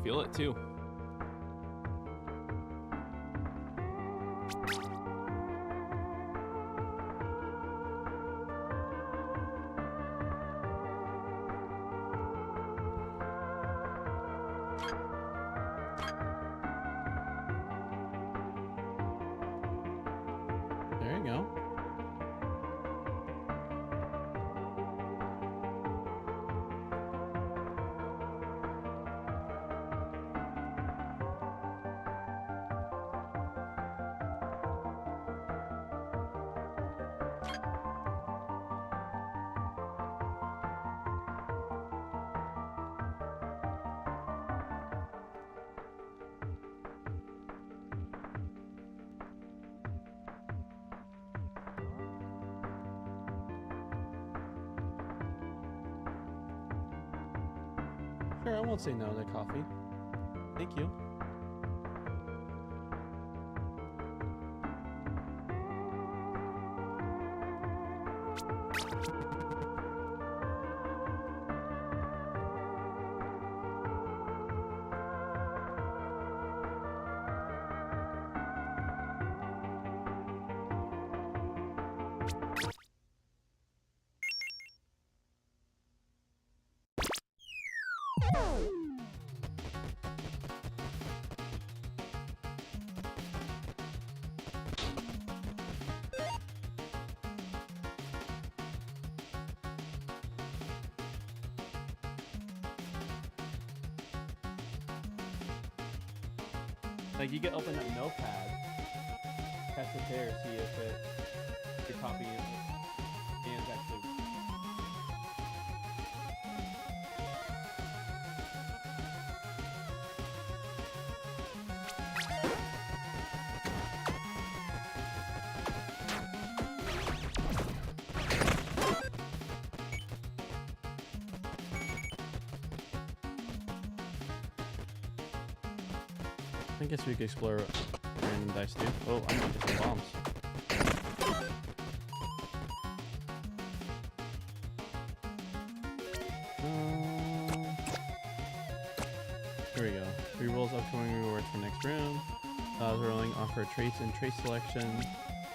feel it too. There you go. Sure, I won't say no to coffee. Thank you. Like you can open up Notepad, test it there, see if your copy is actually. I guess we could explore random dice too. Oh, I might get some bombs. Here we go. 3 rolls upcoming rewards for next round. Rolling offer traits and trait selection.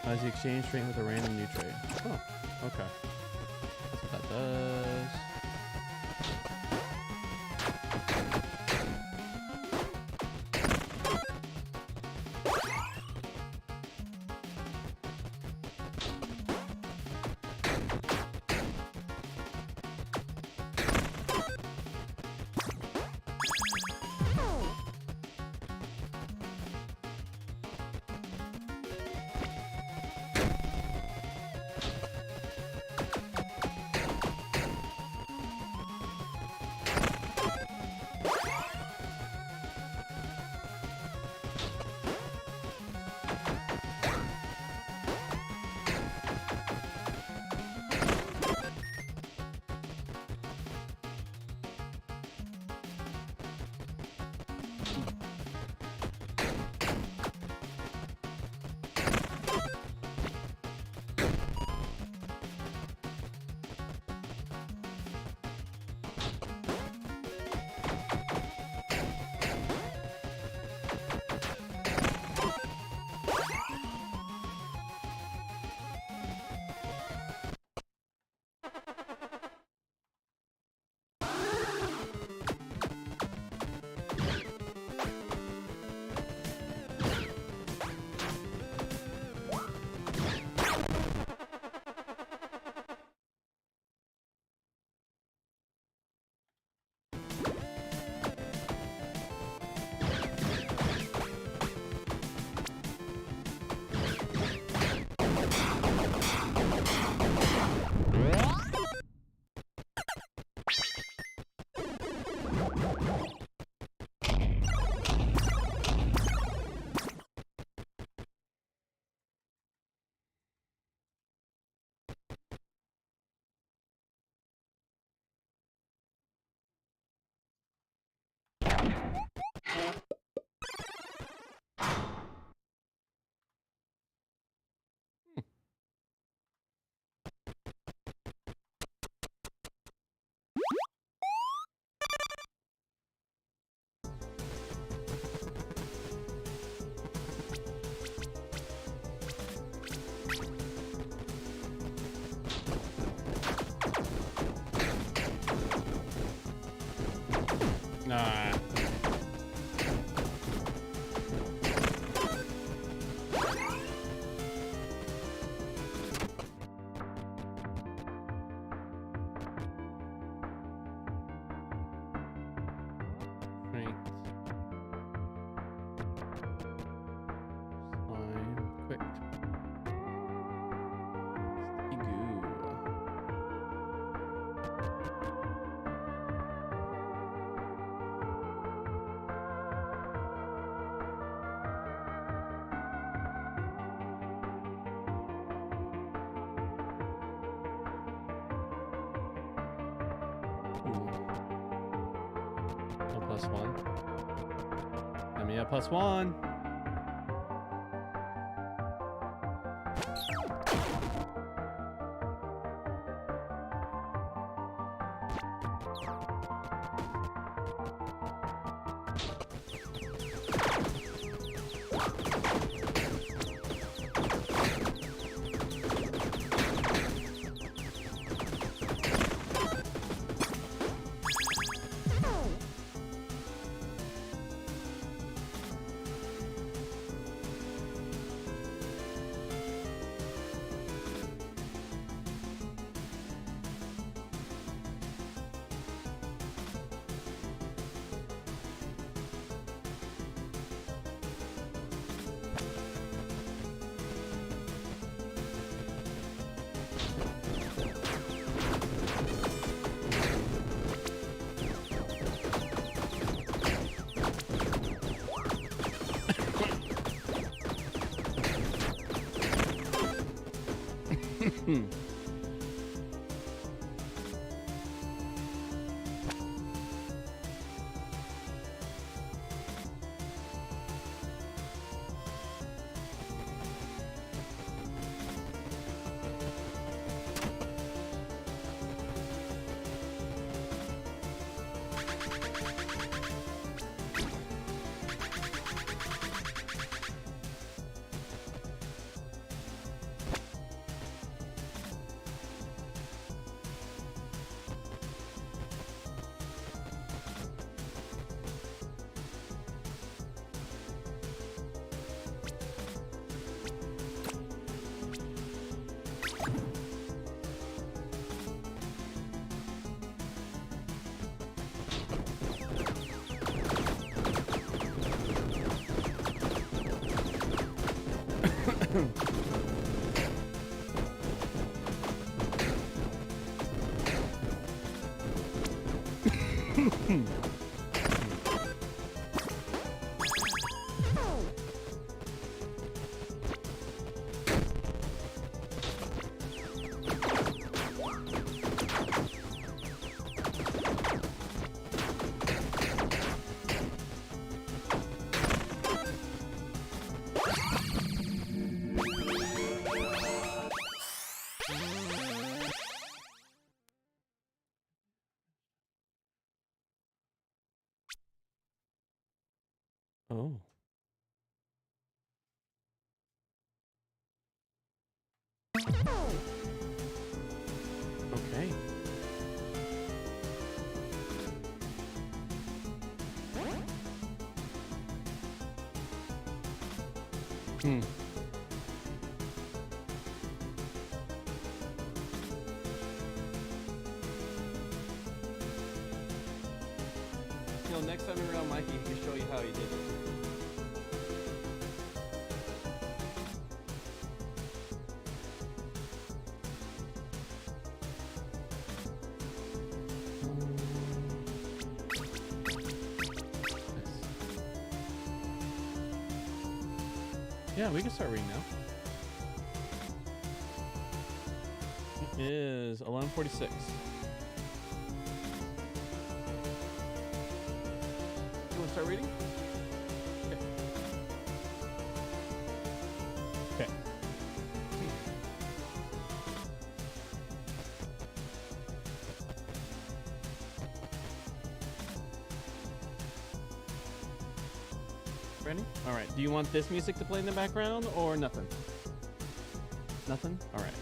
As the exchange trait with a random new trait. Oh, okay. That's what that does. Nah. Right. Slime. Quick. Sticky goo. Ooh. A +1. Give me a +1. Oh. Okay. Hmm. You know, next time you're around Mikey, he can show you how he did it. Yeah, we can start reading now. It is 11:46. You want to start reading? Okay. Okay. Ready? All right. Do you want this music to play in the background or nothing? Nothing? All right.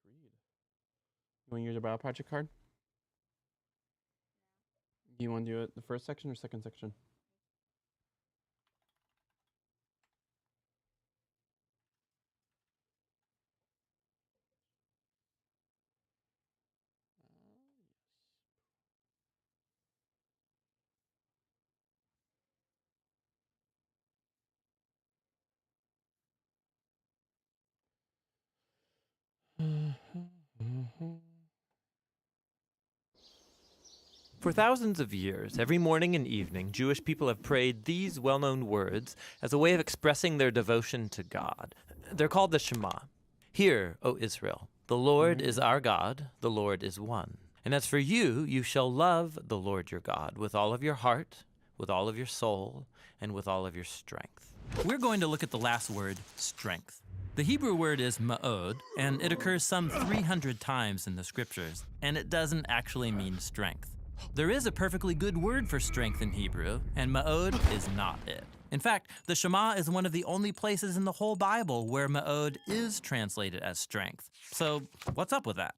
read. You want to use your bio project card? Do you want to do it the first section or second section? For thousands of years, every morning and evening, Jewish people have prayed these well-known words as a way of expressing their devotion to God. They're called the Shema. Hear, O Israel, the Lord is our God, the Lord is one. And as for you, you shall love the Lord your God with all of your heart, with all of your soul, and with all of your strength. We're going to look at the last word, strength. The Hebrew word is ma'od, and it occurs some 300 times in the scriptures, and it doesn't actually mean strength. There is a perfectly good word for strength in Hebrew, and ma'od is not it. In fact, the Shema is one of the only places in the whole Bible where ma'od is translated as strength. So what's up with that?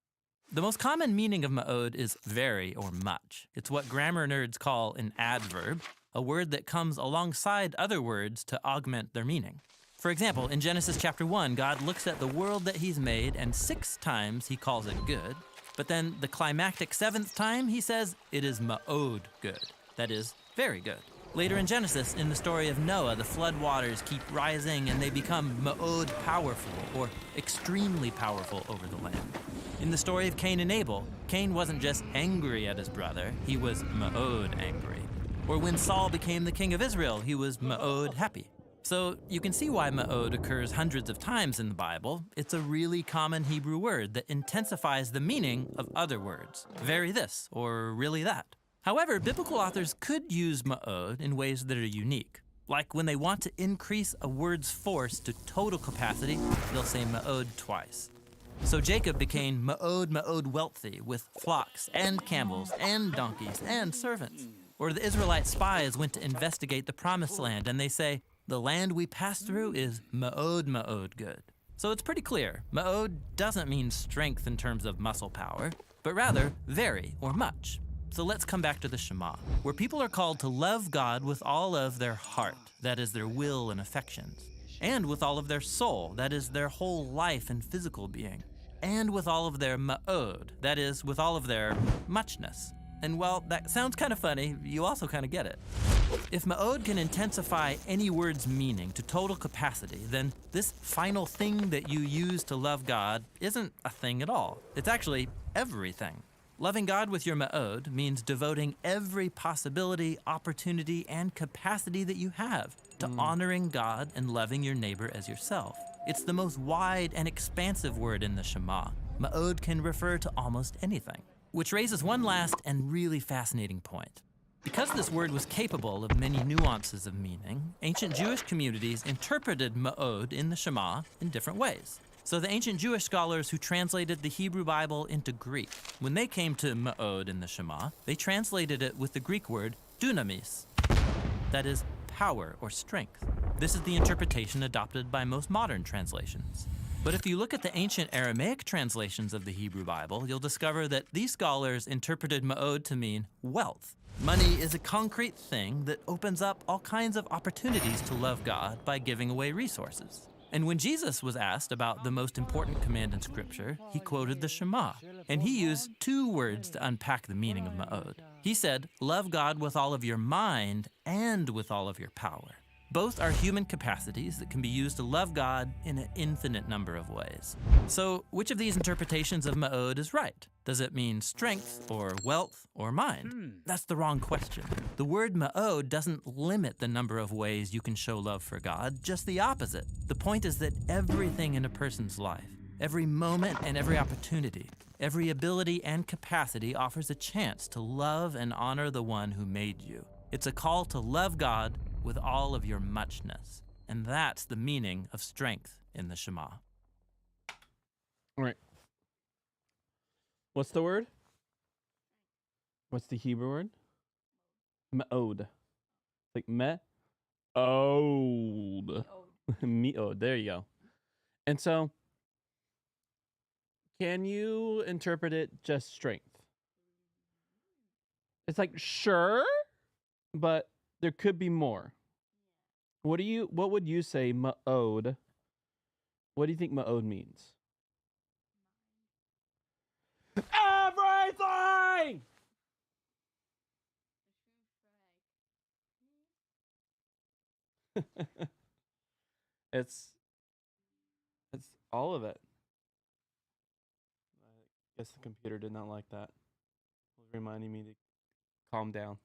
The most common meaning of ma'od is very or much. It's what grammar nerds call an adverb, a word that comes alongside other words to augment their meaning. For example, in Genesis chapter 1, God looks at the world that he's made, and 6 times he calls it good. But then the climactic 7th time, he says it is ma'od good. That is, very good. Later in Genesis, in the story of Noah, the flood waters keep rising and they become ma'od powerful, or extremely powerful over the land. In the story of Cain and Abel, Cain wasn't just angry at his brother, he was ma'od angry. Or when Saul became the king of Israel, he was ma'od happy. So you can see why ma'od occurs hundreds of times in the Bible. It's a really common Hebrew word that intensifies the meaning of other words. Very this, or really that. However, biblical authors could use ma'od in ways that are unique. Like when they want to increase a word's force to total capacity, they'll say ma'od twice. So Jacob became ma'od wealthy with flocks and camels and donkeys and servants. Or the Israelite spies went to investigate the promised land and they say, the land we pass through is ma'od good. So it's pretty clear, ma'od doesn't mean strength in terms of muscle power, but rather very or much. So let's come back to the Shema, where people are called to love God with all of their heart, that is their will and affections, and with all of their soul, that is their whole life and physical being, and with all of their ma'od, that is with all of their muchness. And while that sounds kind of funny, you also kind of get it. If ma'od can intensify any word's meaning to total capacity, then this final thing that you use to love God isn't a thing at all. It's actually everything. Loving God with your ma'od means devoting every possibility, opportunity, and capacity that you have to honoring God and loving your neighbor as yourself. It's the most wide and expansive word in the Shema. Ma'od can refer to almost anything. Which raises one last and really fascinating point. Because this word was capable of many nuances of meaning, ancient Jewish communities interpreted ma'od in the Shema in different ways. So the ancient Jewish scholars who translated the Hebrew Bible into Greek, when they came to ma'od in the Shema, they translated it with the Greek word dunamis, that is, power or strength. This is the interpretation adopted by most modern translations. But if you look at the ancient Aramaic translations of the Hebrew Bible, you'll discover that these scholars interpreted ma'od to mean wealth. Money is a concrete thing that opens up all kinds of opportunities to love God by giving away resources. And when Jesus was asked about the most important command in Scripture, he quoted the Shema, and he used 2 words to unpack the meaning of ma'od. He said, love God with all of your mind and with all of your power. Both are human capacities that can be used to love God in an infinite number of ways. So, which of these interpretations of ma'od is right? Does it mean strength, or wealth, or mind? That's the wrong question. The word ma'od doesn't limit the number of ways you can show love for God, just the opposite. The point is that everything in a person's life, every moment and every opportunity, every ability and capacity offers a chance to love and honor the one who made you. It's a call to love God with all of your muchness. And that's the meaning of strength in the Shema. All right. What's the word? What's the Hebrew word? Ma'od. Like me-od. There you go. And so Can you interpret it just strength? It's like, sure, but there could be more. What would you say ma'od? What do you think ma'od means? Everything! it's all of it. I guess the computer did not like that. Reminding me to calm down.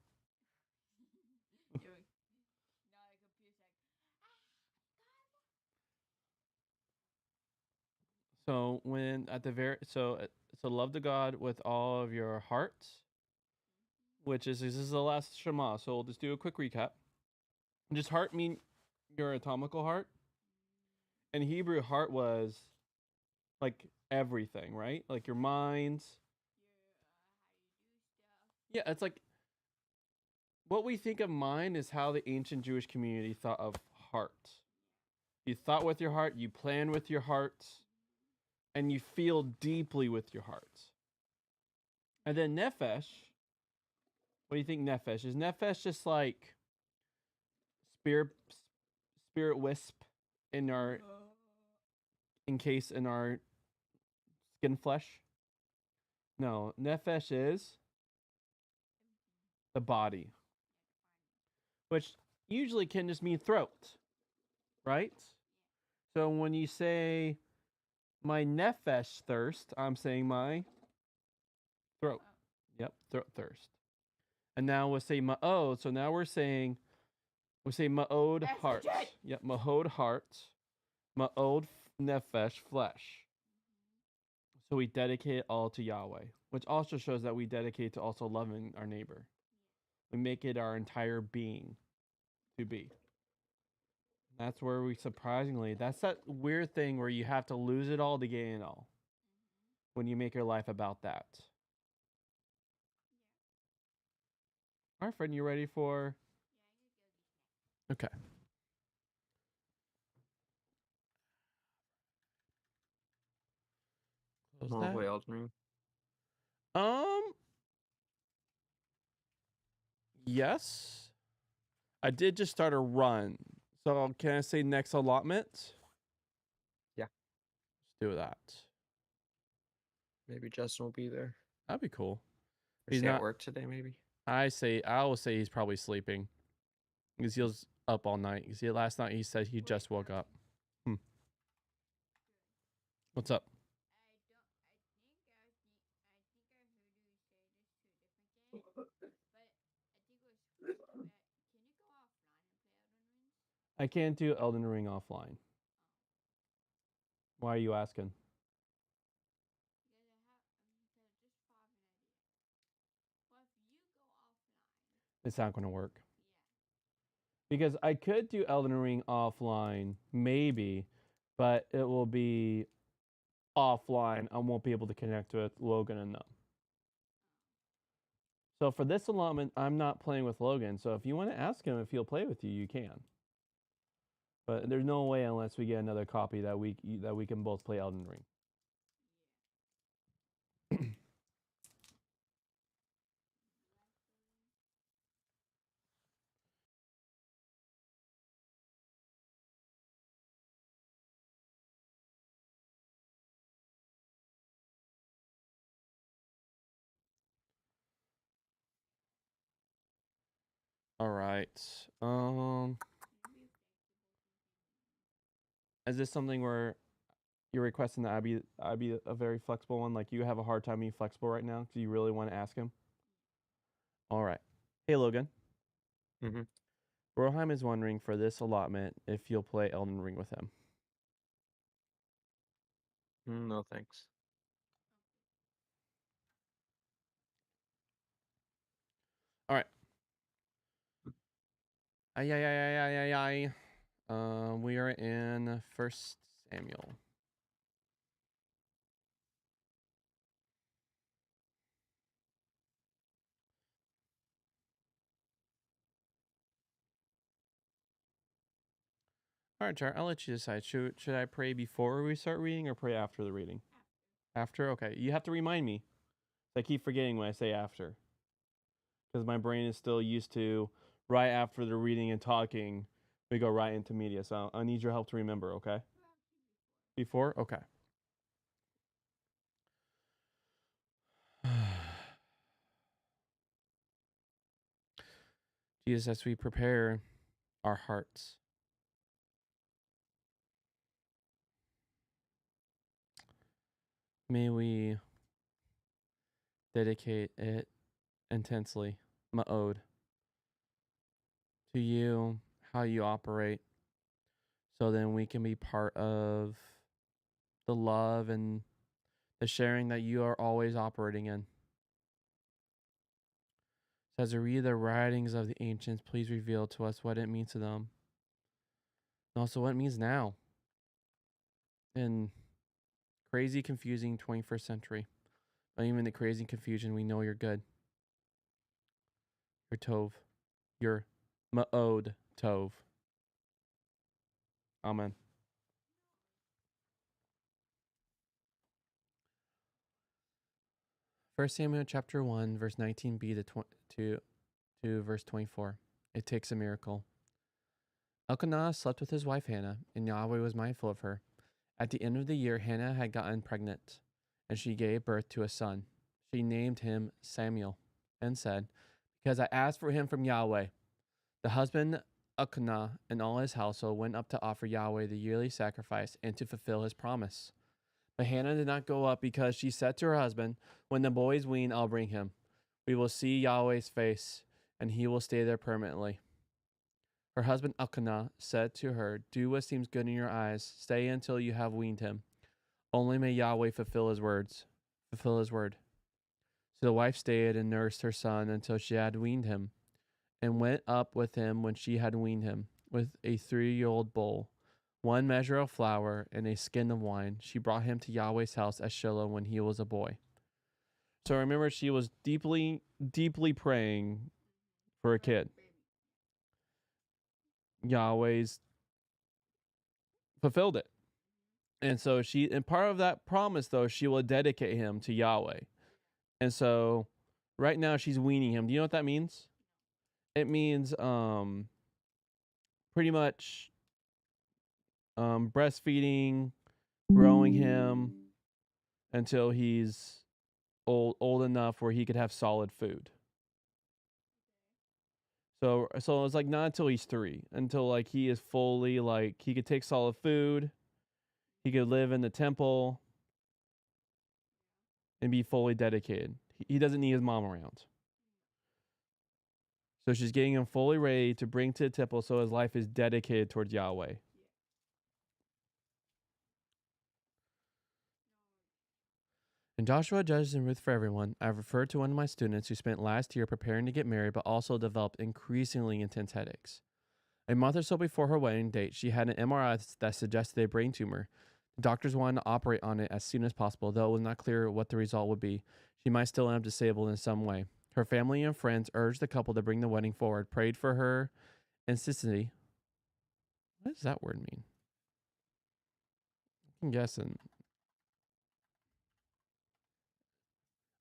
So when at the very so love the God with all of your heart, which is this is the last Shema. So we'll just do a quick recap. Just heart mean your atomical heart. In Hebrew, heart was like everything, right? Like your minds. Yeah, it's like what we think of mind is how the ancient Jewish community thought of heart. You thought with your heart, you plan with your heart, and you feel deeply with your heart. And then nefesh, what do you think nefesh is? Nefesh just like spirit wisp in our encased in our skin flesh? No, nefesh is the body, which usually can just mean throat, right? So when you say my nefesh thirst, I'm saying my throat. Yep, throat thirst. And now we'll say ma'od. So now we're saying we say ma'od heart. Yep, ma'od heart, ma'od nefesh flesh. So we dedicate it all to Yahweh, which also shows that we dedicate to also loving our neighbor. We make it our entire being to be. That's where we surprisingly, that's that weird thing where you have to lose it all to gain it all. When you make your life about that. All right, friend, you ready for? Okay. Close Wanna that. play Elden Ring? Yes. I did just start a run. So can I say next allotment? Yeah. Let's do that. Maybe Justin will be there. That'd be cool. He's not at work today, maybe. I will say he's probably sleeping. Because he was up all night. Because last night he said he just woke up. What's up? I can't do Elden Ring offline. Why are you asking? It's not going to work. Because I could do Elden Ring offline, maybe, but it will be offline. I won't be able to connect with Logan and them. So for this allotment, I'm not playing with Logan. So if you want to ask him if he'll play with you, you can. But there's no way unless we get another copy that we can both play Elden Ring. All right. Is this something where you're requesting that I be a very flexible one? Like you have a hard time being flexible right now? Do you really want to ask him? All right. Hey, Logan. Mm-hmm. Broheim is wondering for this allotment if you'll play Elden Ring with him. No, thanks. All right. We are in 1 Samuel. All right, Char, I'll let you decide. Should I pray before we start reading or pray after the reading? After? Okay. You have to remind me. I keep forgetting when I say after. Because my brain is still used to right after the reading and talking, we go right into media. So I need your help to remember, okay? Before? Okay. Jesus, as we prepare our hearts, may we dedicate it intensely, ma'od, to you, how you operate, so then we can be part of the love and the sharing that you are always operating in. So as we read the writings of the ancients, please reveal to us what it means to them, and also what it means now in crazy, confusing 21st century. But even in the crazy confusion, we know you're good. You're Tov. You're Ma'od Tov. Amen. First Samuel chapter 1, verse 19b to verse 24. It takes a miracle. Elkanah slept with his wife Hannah, and Yahweh was mindful of her. At the end of the year, Hannah had gotten pregnant, and she gave birth to a son. She named him Samuel, and said, "Because I asked for him from Yahweh." The husband Elkanah and all his household went up to offer Yahweh the yearly sacrifice and to fulfill his promise. But Hannah did not go up because she said to her husband, "When the boy is weaned, I'll bring him. We will see Yahweh's face, and he will stay there permanently." Her husband Elkanah said to her, "Do what seems good in your eyes. Stay until you have weaned him. Only may Yahweh fulfill his word." So the wife stayed and nursed her son until she had weaned him, and went up with him when she had weaned him, with a 3-year-old bull, 1 measure of flour, and a skin of wine. She brought him to Yahweh's house at Shiloh when he was a boy. So remember, she was deeply, deeply praying for a kid. Yahweh's fulfilled it. And so and part of that promise, though, she will dedicate him to Yahweh. And so right now she's weaning him. Do you know what that means? It means pretty much breastfeeding, growing him until he's old enough where he could have solid food. So it's like not until he's 3, until like he is fully like he could take solid food, he could live in the temple and be fully dedicated. He doesn't need his mom around. So she's getting him fully ready to bring to the temple so his life is dedicated towards Yahweh. In Joshua Judges and Ruth for Everyone, I've referred to one of my students who spent last year preparing to get married but also developed increasingly intense headaches. A month or so before her wedding date, she had an MRI that suggested a brain tumor. The doctors wanted to operate on it as soon as possible, though it was not clear what the result would be. She might still end up disabled in some way. Her family and friends urged the couple to bring the wedding forward, prayed for her incessantly. What does that word mean? I'm guessing.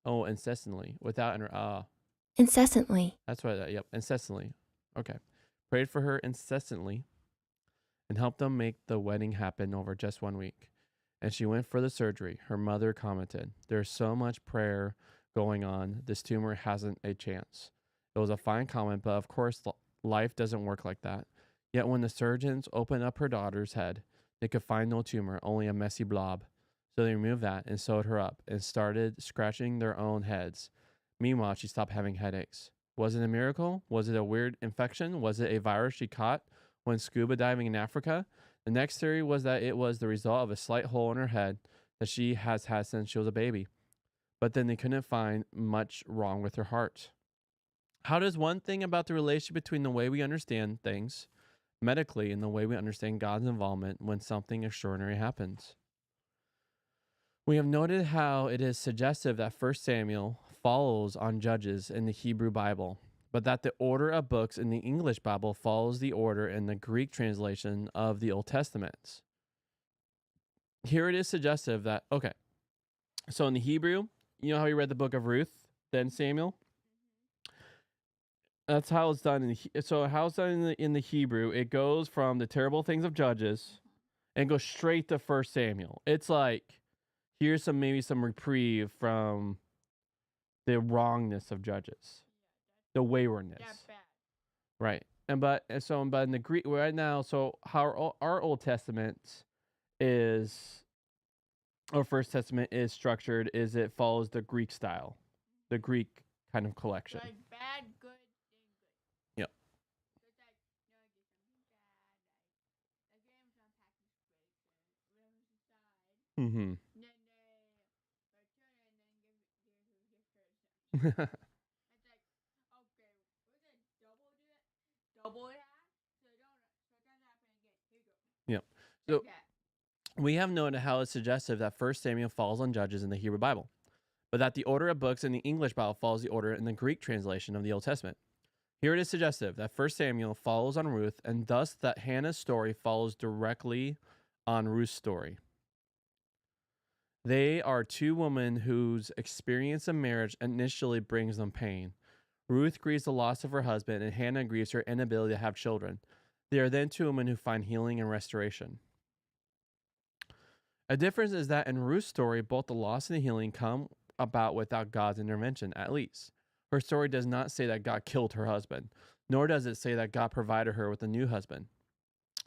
Oh, incessantly. Without Incessantly. That's right. Yep. Incessantly. Okay. Prayed for her incessantly and helped them make the wedding happen over just 1 week. And she went for the surgery. Her mother commented, "There's so much prayer going on. This tumor hasn't a chance." It was a fine comment, but of course, life doesn't work like that. Yet when the surgeons opened up her daughter's head, they could find no tumor, only a messy blob. So they removed that and sewed her up and started scratching their own heads. Meanwhile, she stopped having headaches. Was it a miracle? Was it a weird infection? Was it a virus she caught when scuba diving in Africa? The next theory was that it was the result of a slight hole in her head that she has had since she was a baby. But then they couldn't find much wrong with her heart. How does one thing about the relationship between the way we understand things medically and the way we understand God's involvement when something extraordinary happens? We have noted how it is suggestive that 1 Samuel follows on Judges in the Hebrew Bible, but that the order of books in the English Bible follows the order in the Greek translation of the Old Testament. Here it is suggestive that, okay, So in the Hebrew, you know how we read the book of Ruth, then Samuel? That's how it's done. So how it's done in the Hebrew, it goes from the terrible things of Judges and goes straight to 1 Samuel. It's like, here's maybe some reprieve from the wrongness of Judges, the waywardness. Right. But in the Greek right now, so how our Old Testament is, or First Testament is structured, is it follows the Greek style, the Greek kind of collection. Like bad, good, and good. Yep. So it's like, you know, like something bad, like a game was on package break, and whatever's inside. Mm-hmm. And then they return it and then give it to who gives her. It's like, okay, we're gonna double that, so it doesn't happen again. Here you go. Yep. So Like that. we have noted how it's suggestive that 1 Samuel falls on Judges in the Hebrew Bible, but that the order of books in the English Bible follows the order in the Greek translation of the Old Testament. Here it is suggestive that 1 Samuel follows on Ruth, and thus that Hannah's story follows directly on Ruth's story. They are two women whose experience of marriage initially brings them pain. Ruth grieves the loss of her husband, and Hannah grieves her inability to have children. They are then two women who find healing and restoration. A difference is that in Ruth's story, both the loss and the healing come about without God's intervention, at least. Her story does not say that God killed her husband, nor does it say that God provided her with a new husband.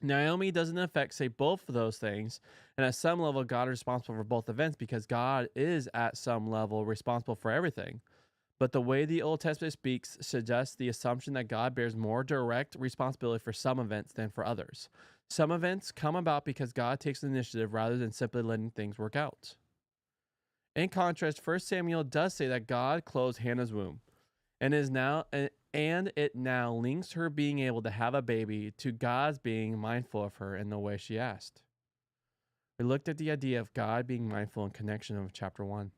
Naomi does in effect say both of those things, and at some level, God is responsible for both events because God is at some level responsible for everything. But the way the Old Testament speaks suggests the assumption that God bears more direct responsibility for some events than for others. Some events come about because God takes the initiative rather than simply letting things work out. In contrast, 1 Samuel does say that God closed Hannah's womb, and it now links her being able to have a baby to God's being mindful of her in the way she asked. We looked at the idea of God being mindful in connection of chapter 1.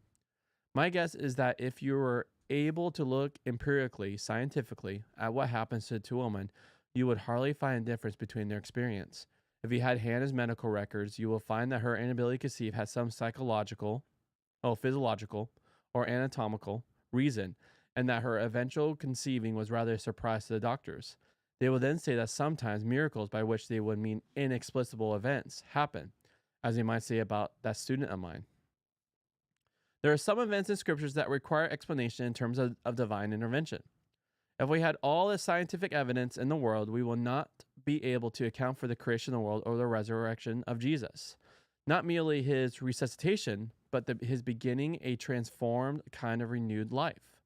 My guess is that if you were able to look empirically, scientifically, at what happens to a woman, you would hardly find a difference between their experience. If you had Hannah's medical records, you will find that her inability to conceive had some physiological, or anatomical reason, and that her eventual conceiving was rather a surprise to the doctors. They will then say that sometimes miracles, by which they would mean inexplicable events, happen, as they might say about that student of mine. There are some events in scriptures that require explanation in terms of divine intervention. If we had all the scientific evidence in the world, we will not be able to account for the creation of the world or the resurrection of Jesus. Not merely his resuscitation, but his beginning a transformed kind of renewed life.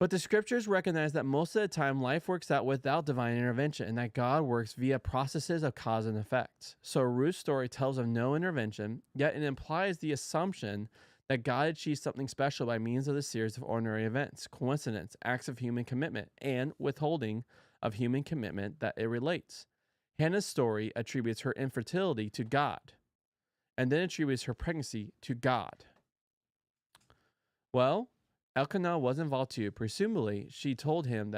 But the scriptures recognize that most of the time life works out without divine intervention and that God works via processes of cause and effect. So Ruth's story tells of no intervention, yet it implies the assumption that God achieves something special by means of the series of ordinary events, coincidence, acts of human commitment, and withholding of human commitment that it relates. Hannah's story attributes her infertility to God, and then attributes her pregnancy to God. Well, Elkanah was involved too. Presumably, she told him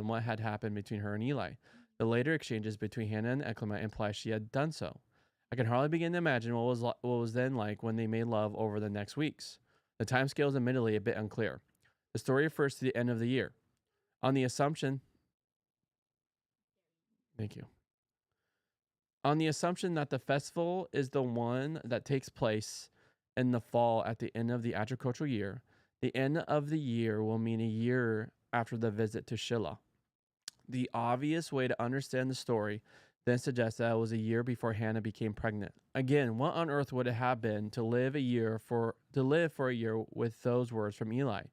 what had happened between her and Eli. The later exchanges between Hannah and Elkanah imply she had done so. I can hardly begin to imagine what was then like when they made love over the next weeks. The timescale is admittedly a bit unclear. The story refers to the end of the year. On the assumption that the festival is the one that takes place in the fall at the end of the agricultural year, the end of the year will mean a year after the visit to Shiloh. The obvious way to understand the story then suggests that it was a year before Hannah became pregnant. Again, what on earth would it have been to live for a year with those words from Eli?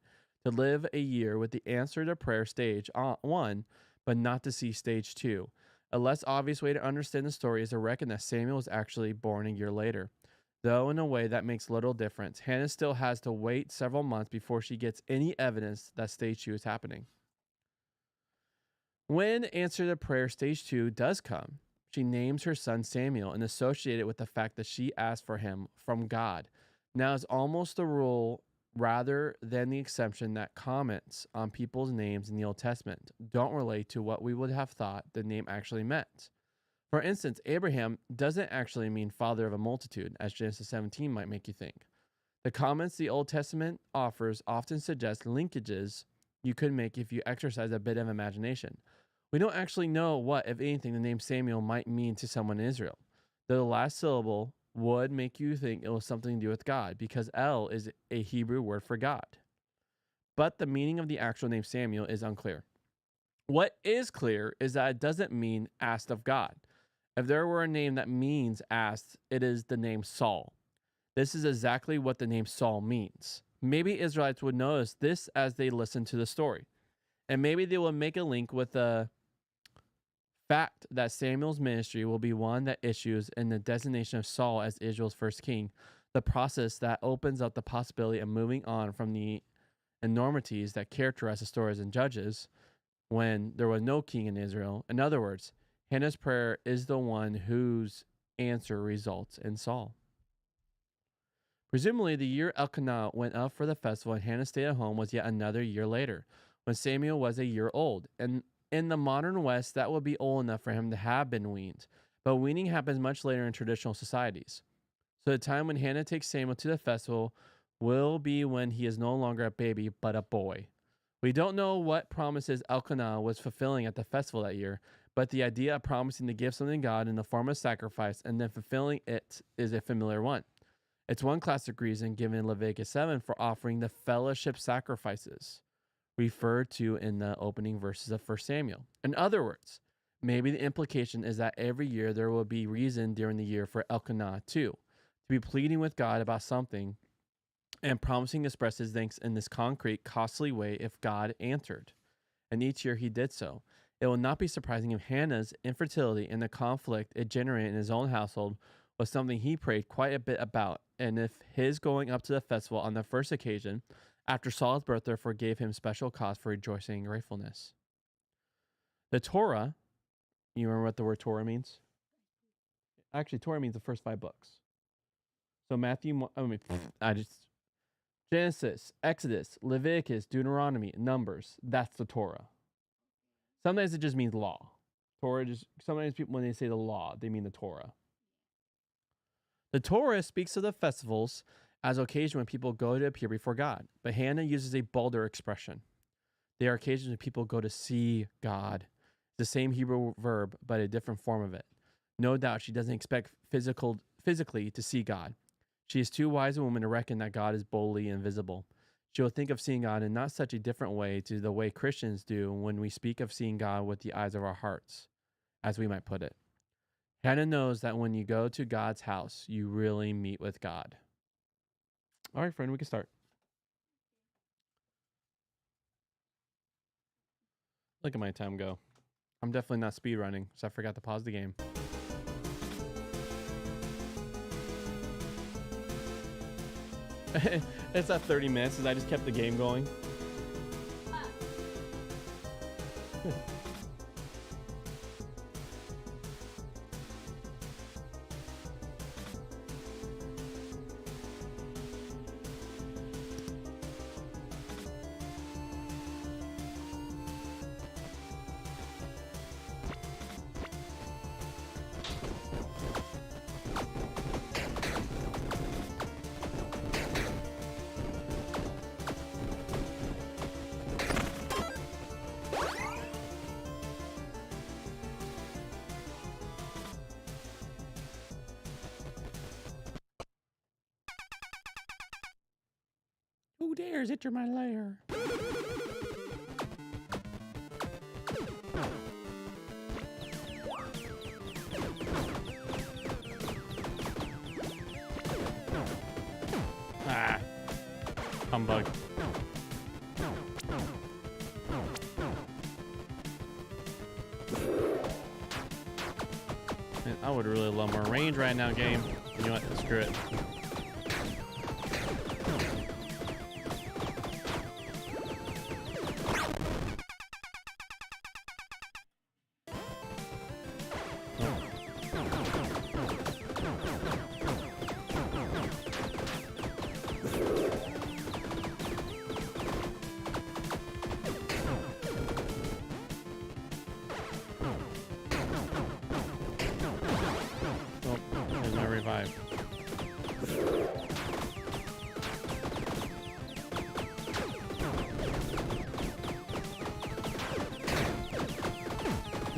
To live a year with the answer to prayer stage 1, but not to see stage 2. A less obvious way to understand the story is to reckon that Samuel was actually born a year later. Though in a way that makes little difference, Hannah still has to wait several months before she gets any evidence that stage 2 is happening. When answer to prayer stage 2 does come, she names her son Samuel and associates it with the fact that she asked for him from God. Now it's almost the rule rather than the exception that comments on people's names in the Old Testament don't relate to what we would have thought the name actually meant. For instance, Abraham doesn't actually mean father of a multitude, as Genesis 17 might make you think. The comments the Old Testament offers often suggest linkages you could make if you exercise a bit of imagination. We don't actually know what, if anything, the name Samuel might mean to someone in Israel, though the last syllable would make you think it was something to do with God, because El is a Hebrew word for God. But the meaning of the actual name Samuel is unclear. What is clear is that it doesn't mean asked of God. If there were a name that means asked, it is the name Saul. This is exactly what the name Saul means. Maybe Israelites would notice this as they listen to the story. And maybe they will make a link with the fact that Samuel's ministry will be one that issues in the designation of Saul as Israel's first king, the process that opens up the possibility of moving on from the enormities that characterize the stories in Judges when there was no king in Israel. In other words, Hannah's prayer is the one whose answer results in Saul. Presumably, the year Elkanah went up for the festival and Hannah stayed at home was yet another year later, when Samuel was a year old. And in the modern West, that would be old enough for him to have been weaned. But weaning happens much later in traditional societies. So the time when Hannah takes Samuel to the festival will be when he is no longer a baby, but a boy. We don't know what promises Elkanah was fulfilling at the festival that year, but the idea of promising to give something to God in the form of sacrifice and then fulfilling it is a familiar one. It's one classic reason given in Leviticus 7 for offering the fellowship sacrifices referred to in the opening verses of 1 Samuel. In other words, maybe the implication is that every year there will be reason during the year for Elkanah too, to be pleading with God about something and promising to express his thanks in this concrete, costly way if God answered. And each year he did so. It will not be surprising if Hannah's infertility and the conflict it generated in his own household was something he prayed quite a bit about, and if his going up to the festival on the first occasion after Saul's birth therefore gave him special cause for rejoicing and gratefulness. The Torah, you remember what the word Torah means? Actually, Torah means the first 5 books. So Genesis, Exodus, Leviticus, Deuteronomy, Numbers, that's the Torah. Sometimes it just means law. Sometimes people, when they say the law, they mean the Torah. The Torah speaks of the festivals as occasion when people go to appear before God, but Hannah uses a bolder expression. They are occasions when people go to see God. It's the same Hebrew verb, but a different form of it. No doubt she doesn't expect physically to see God. She is too wise a woman to reckon that God is boldly invisible. She will think of seeing God in not such a different way to the way Christians do when we speak of seeing God with the eyes of our hearts, as we might put it. Hannah knows that when you go to God's house, you really meet with God. All right, friend, we can start. Look at my time go. I'm definitely not speed running, so I forgot to pause the game. It's at 30 minutes as I just kept the game going. Who dares enter my lair? Ah. Humbug. Man, I would really love more range right now, game. You know what? Screw it.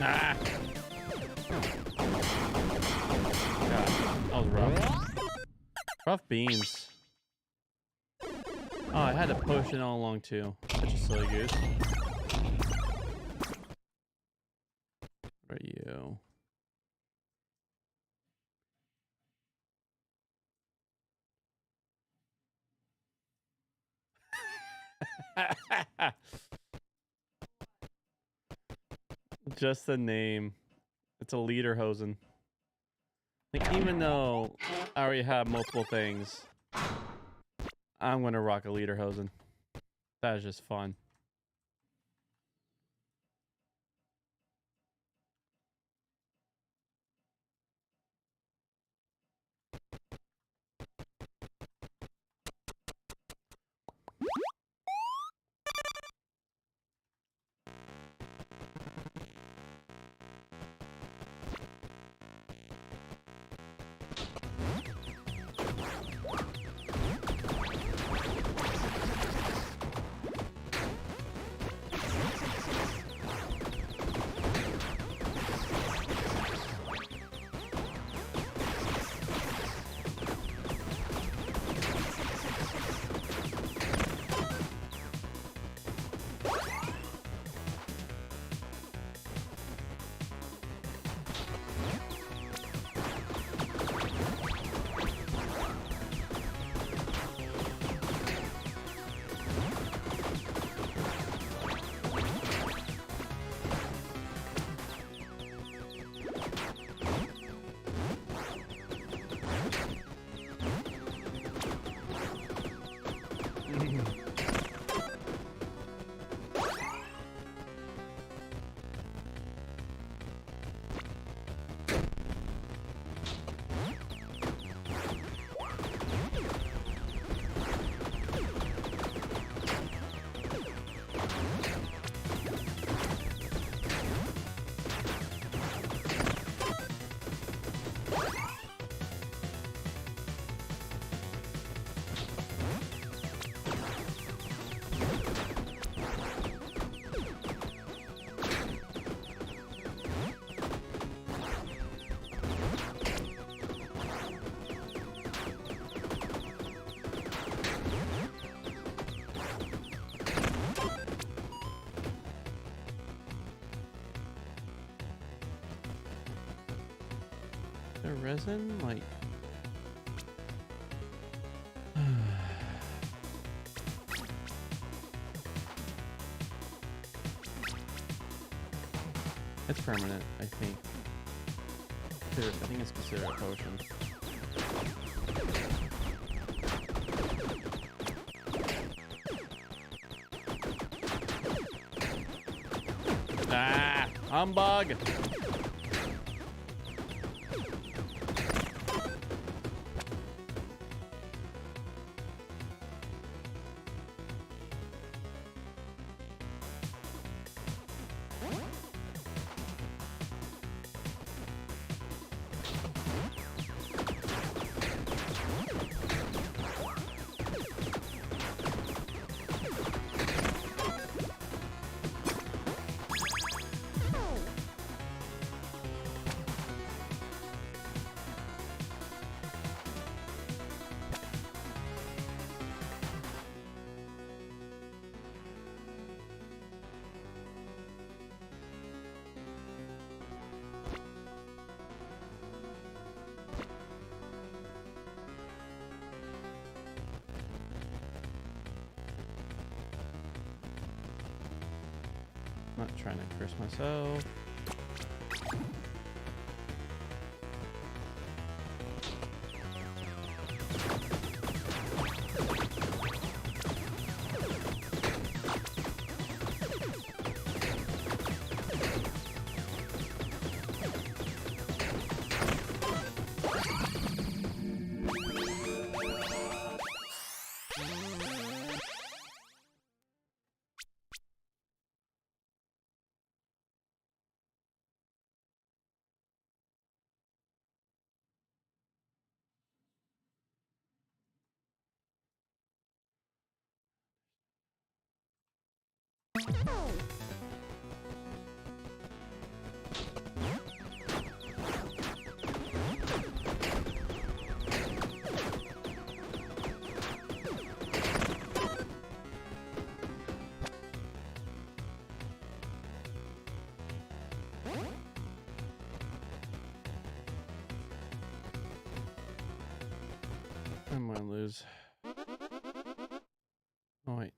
Ah! God, that was rough. Rough beans. Oh, I had a potion all along too. Such a silly goose. Where are you? Just the name. It's a Lederhosen. Like, even though I already have multiple things, I'm gonna rock a Lederhosen. That is just fun. The resin, like. It's permanent, I think. I think it's considered a potion. Ah! Humbug! Not trying to curse myself. lose. Oh wait.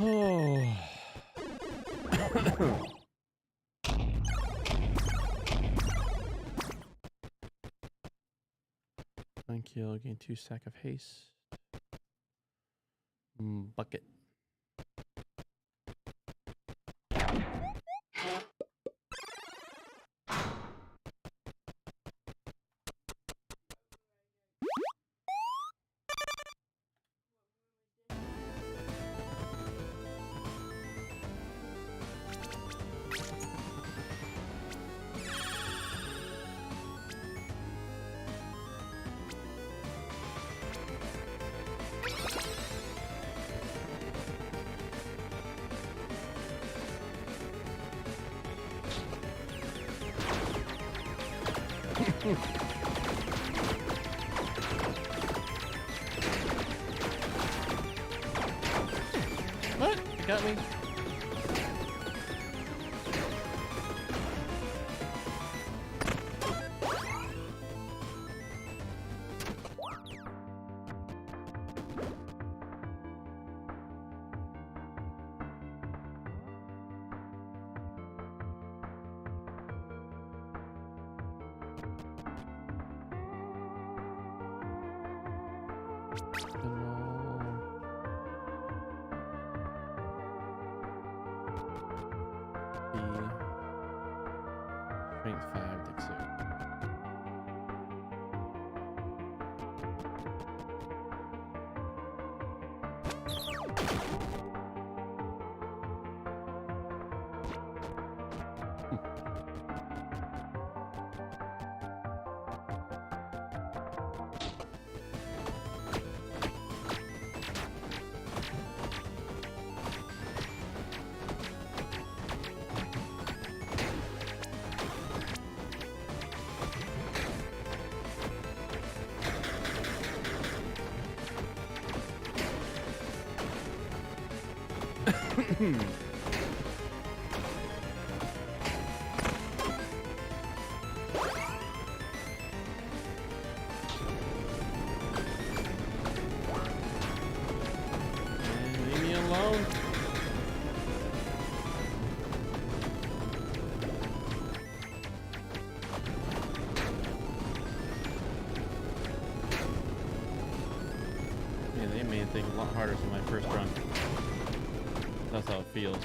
Oh. Thank you. Gain 2 stack of haste. Bucket. What? It got me. Strength 5, dexterity. Leave me alone. Yeah, they made things a lot harder than my first run. That's how it feels.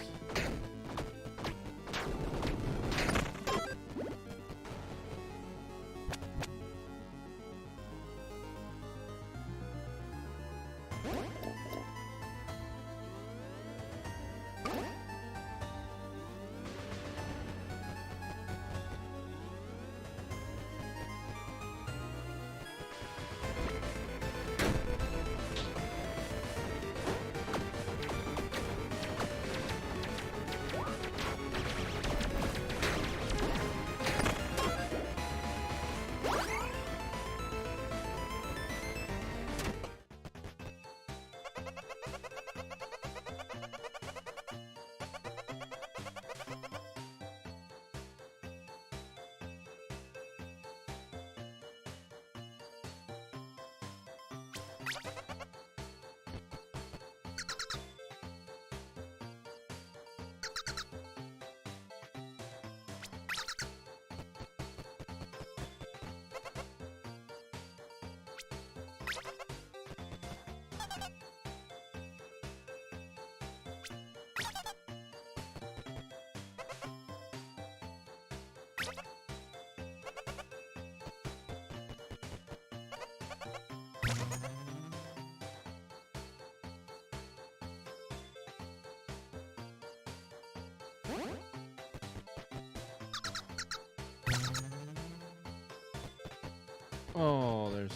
Oh, there's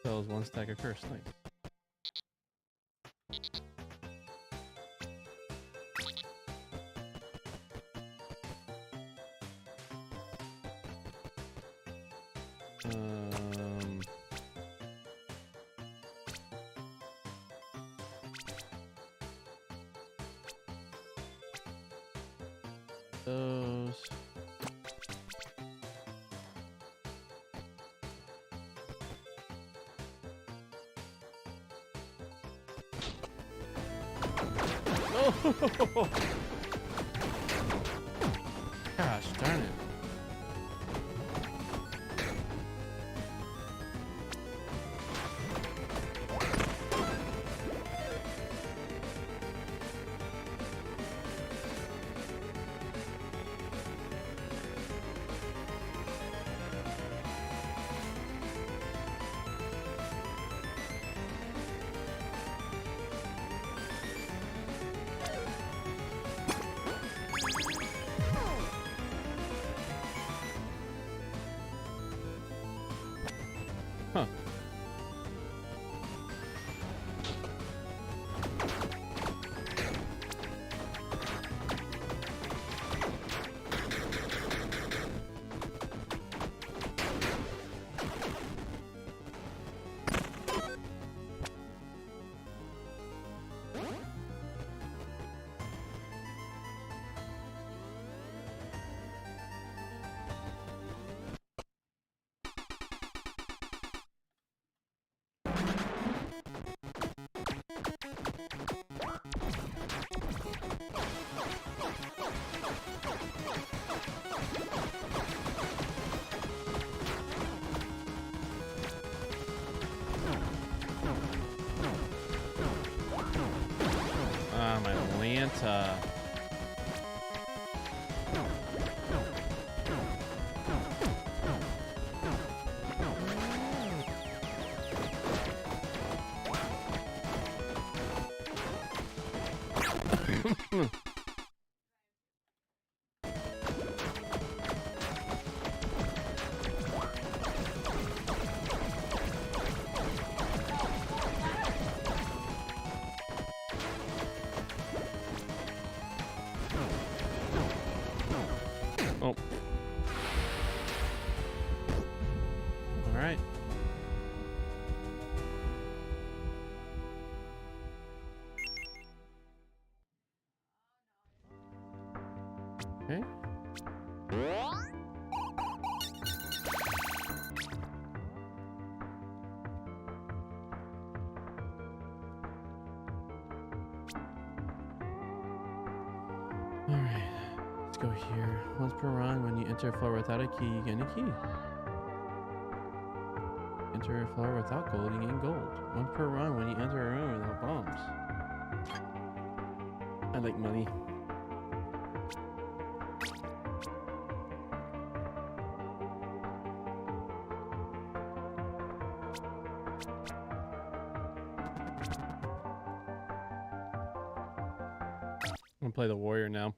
that was one stack of curse. Nice. Those. Oh! Gosh darn it. Huh. My Atlanta. Oh. All right. Okay. All right. Let's go here. Once per run, when you enter a floor without a key, you get a key. Enter a floor without gold, you gain gold. Once per run, when you enter a room without bombs. I like money. I'm gonna play the warrior now.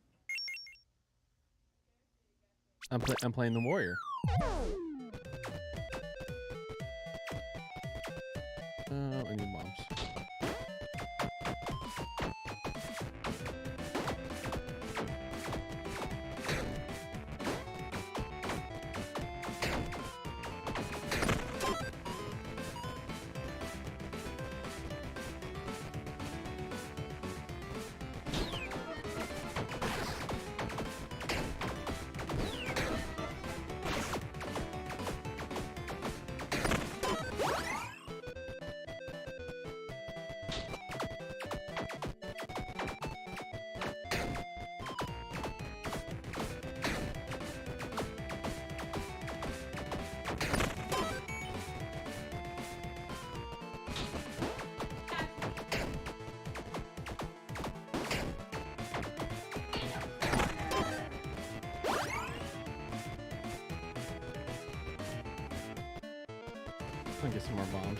I'm playing the warrior. I need bombs. I'll get some more bombs.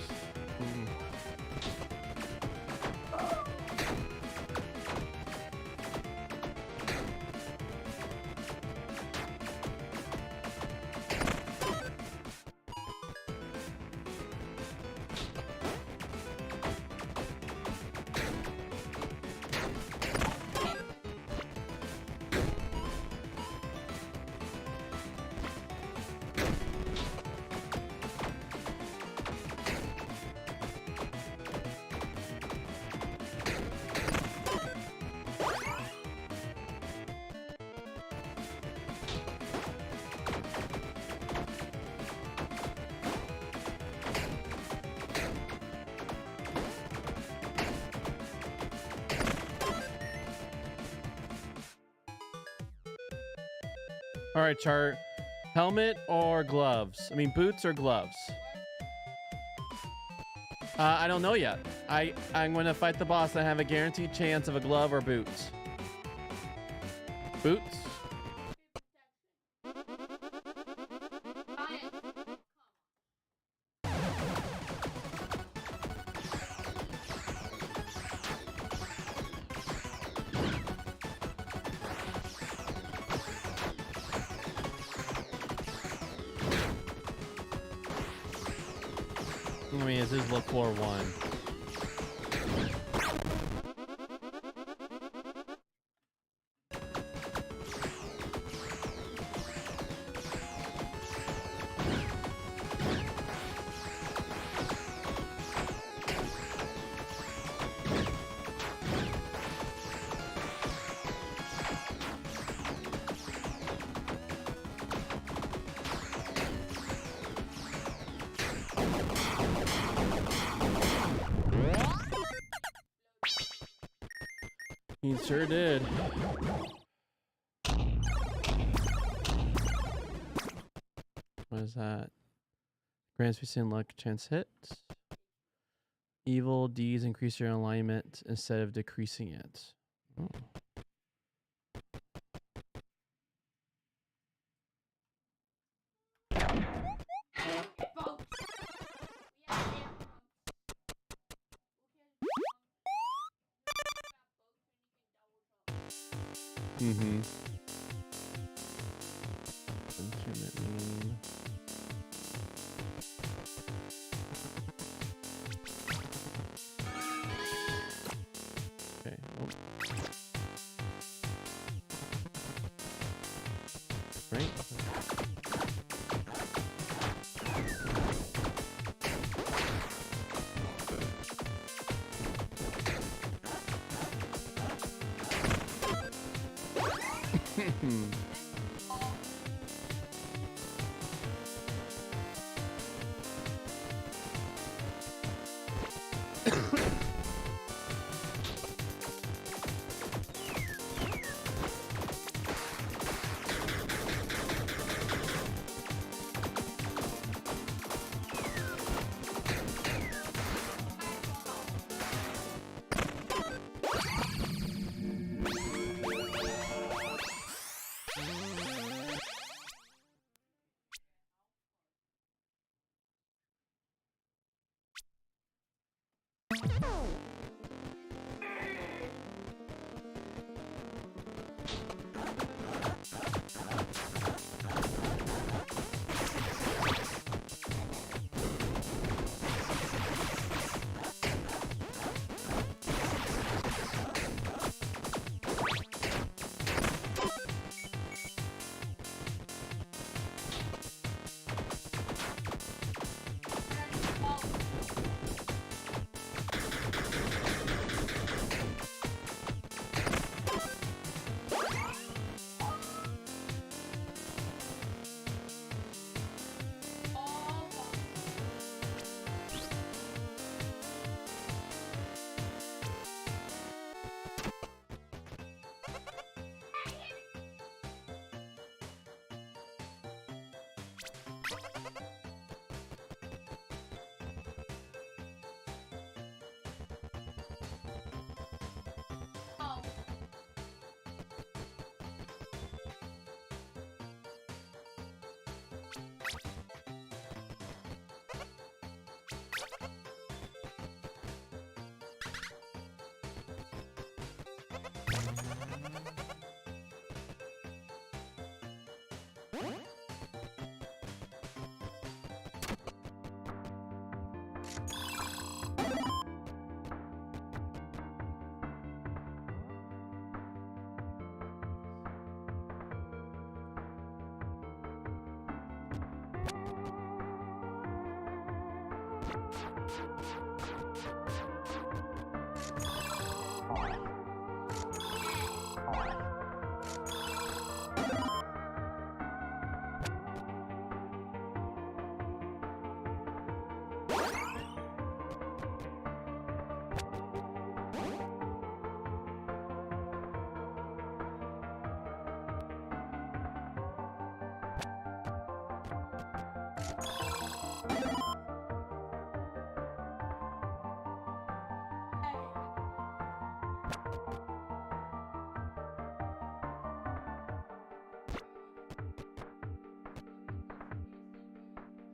All right, chart. Helmet or gloves? I mean, boots or gloves? I don't know yet. I'm going to fight the boss and have a guaranteed chance of a glove or boots. Boots? I mean, this is look floor 1. He sure did. What is that? Grants percent luck chance hits. Evil deeds increase your alignment instead of decreasing it. Oh. Mm-hmm. Instrument name. Okay. Oh. Right.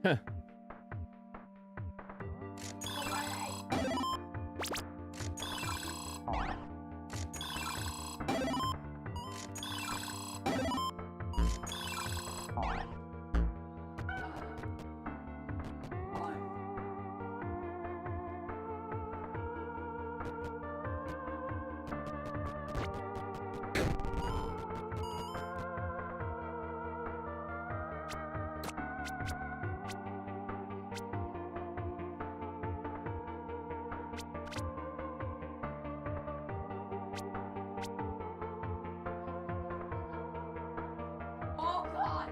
Huh. Oh god!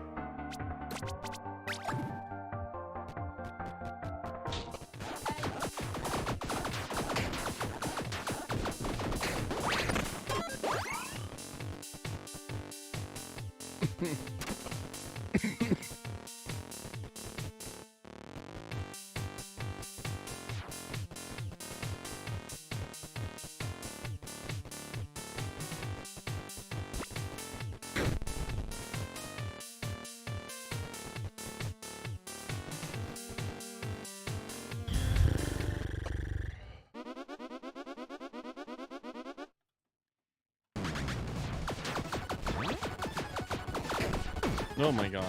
Oh my gosh.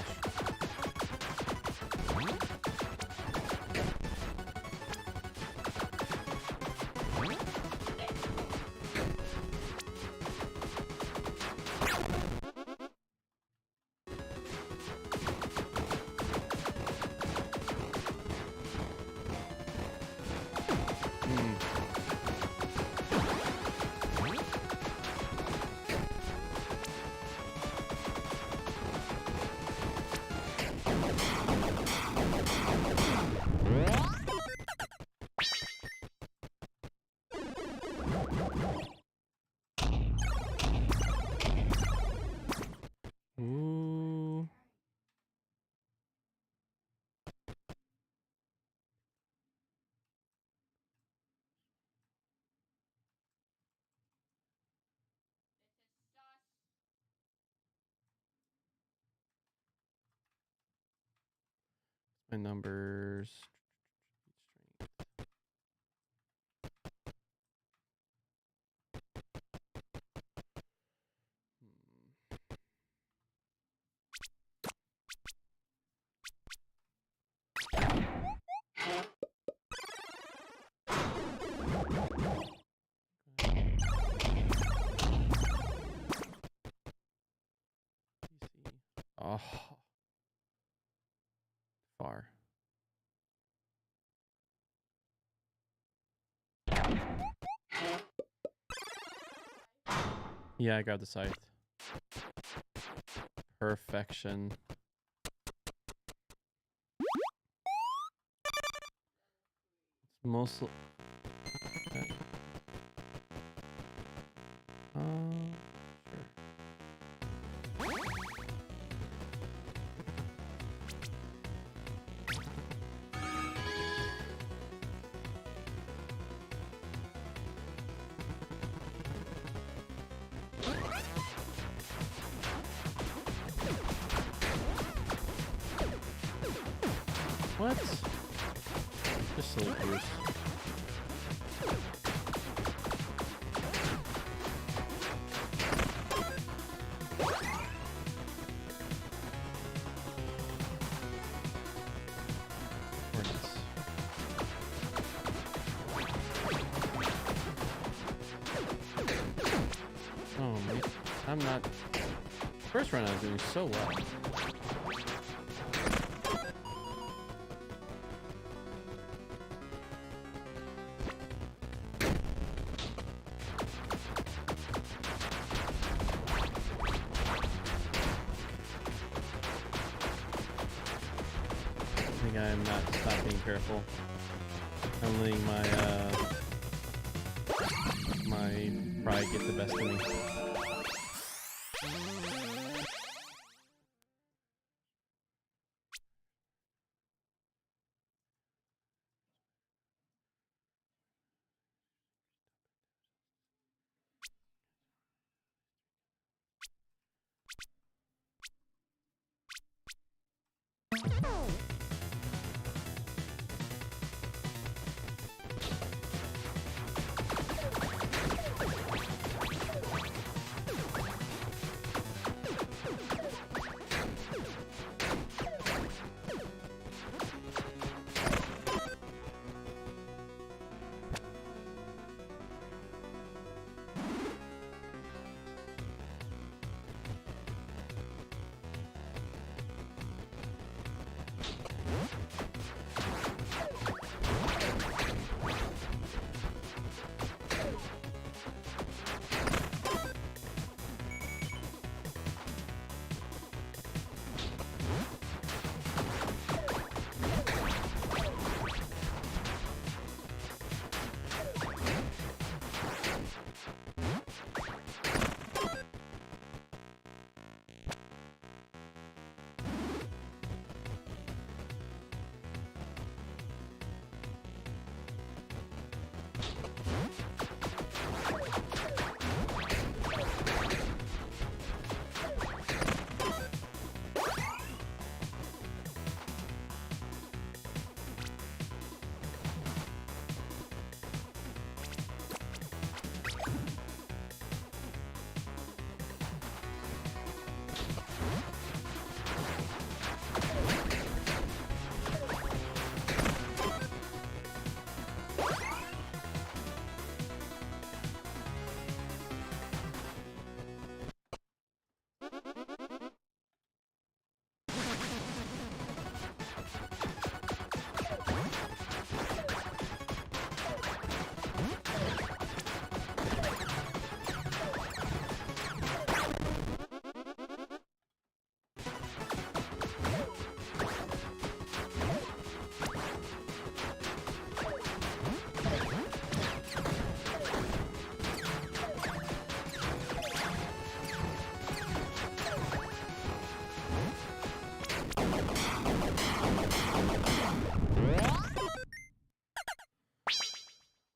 Ooh. My numbers. Oh. Far. Yeah, I got the scythe. Perfection. It's mostly. Sure. What? Just silly goose. Oh man, I'm not. First run I was doing so well. I think I'm not stop being careful. I'm letting my pride get the best of me.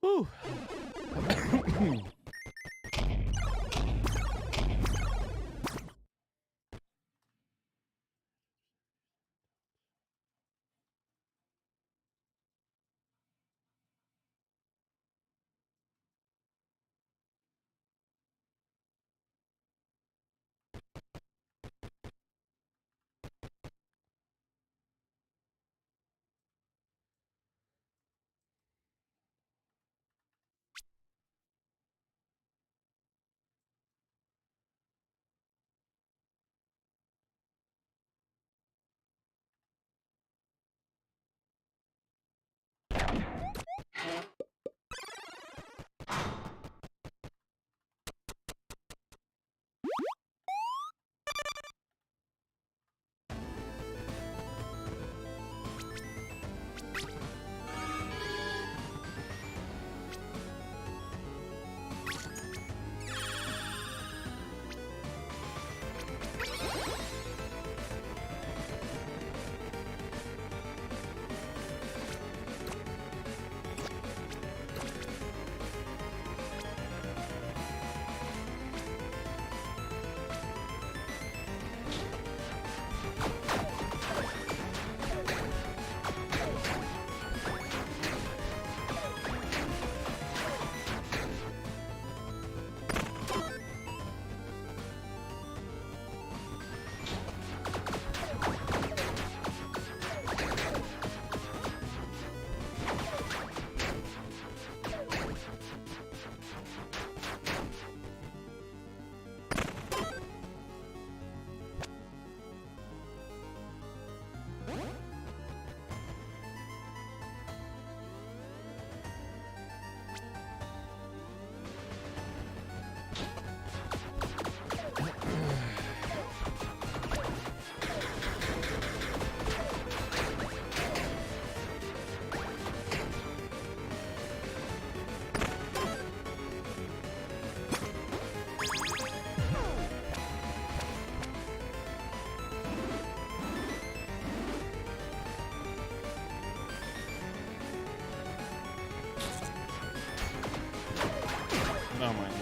Whew. Oh my god.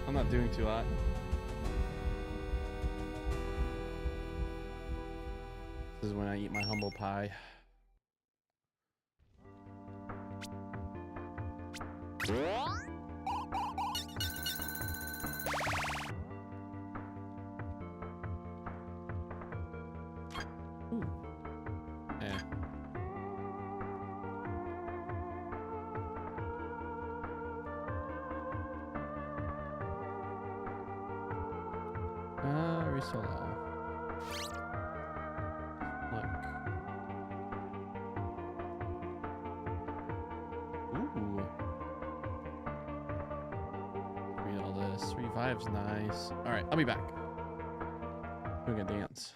I'm not doing too hot. This is when I eat my humble pie. Ooh. Yeah. Risolo. Look. Ooh. Read all this. Revive's nice. Alright, I'll be back. We're gonna dance.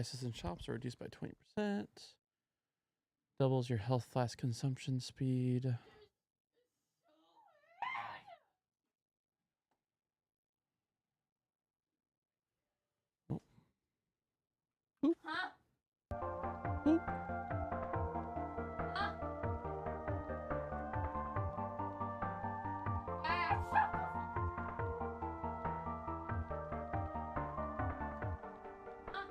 prices in shops are reduced by 20%. Doubles your health flask consumption speed. Huh? Oop. Huh? Ah, fuck off. Huh?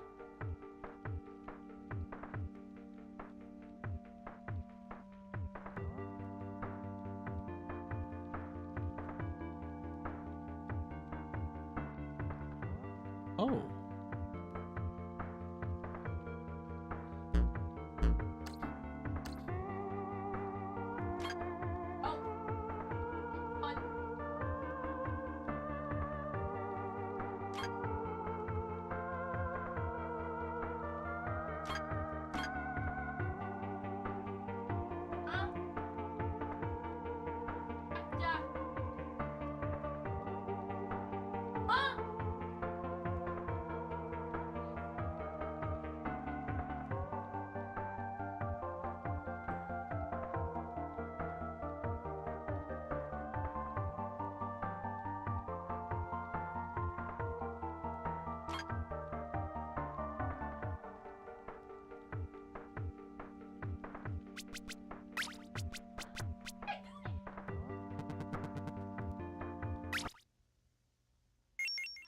Oh. Oh. On. Huh? Gotcha. Huh?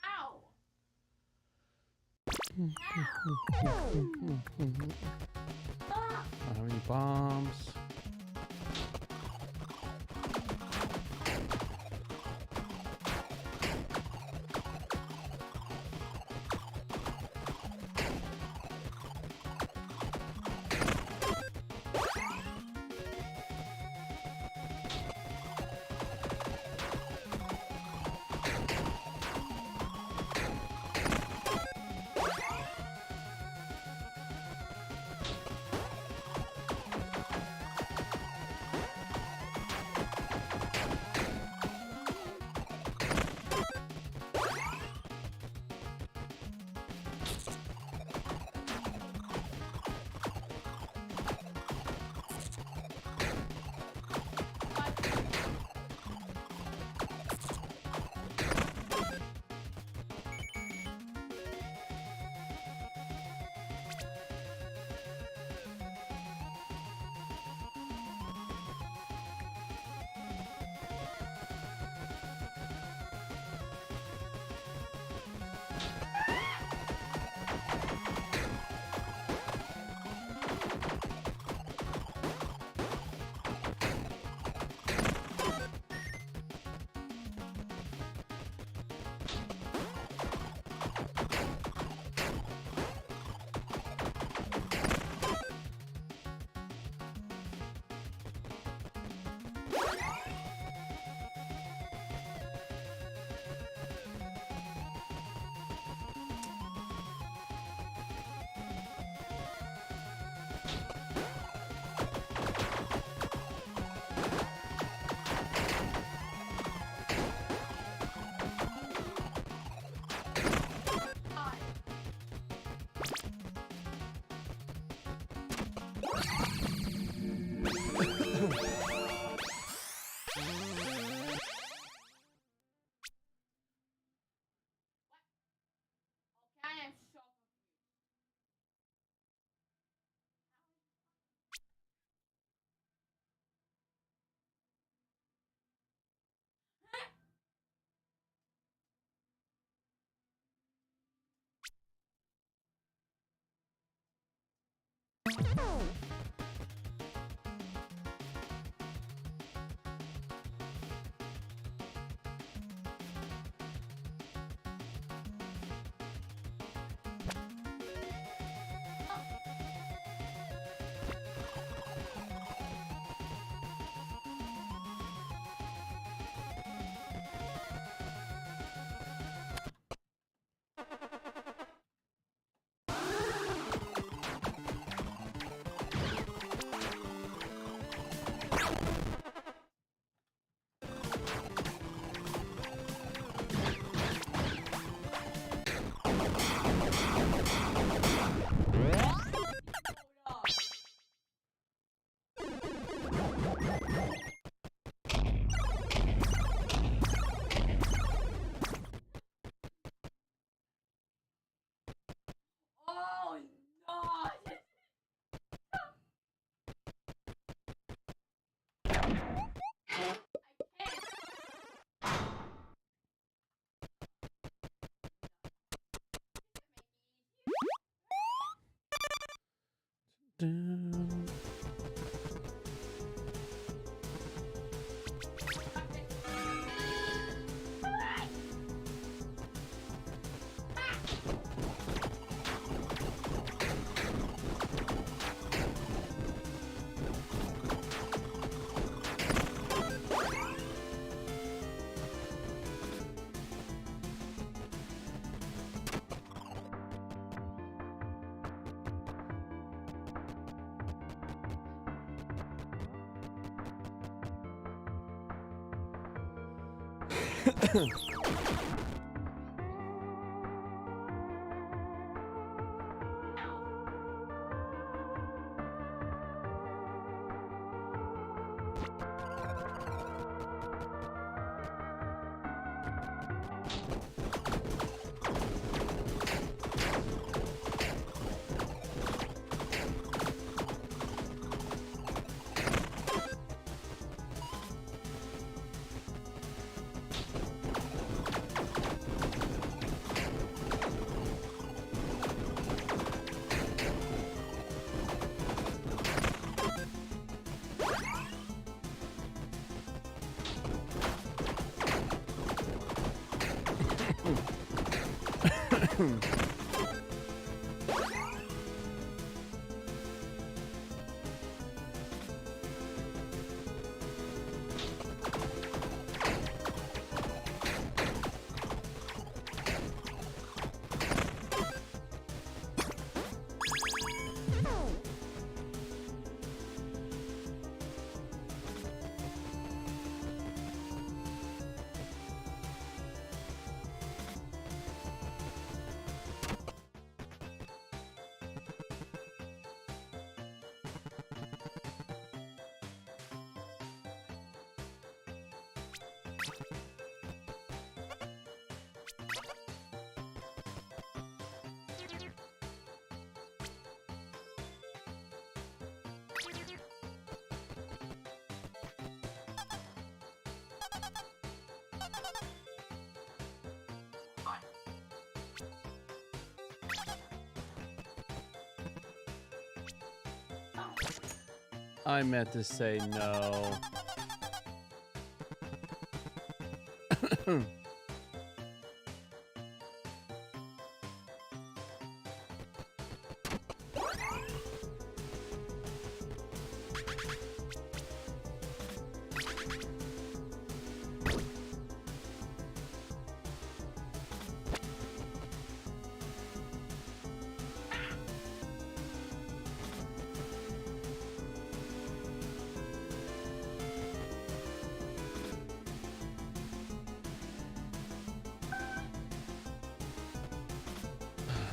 Ow. Ah. Don't have any bombs. dun. I meant to say no.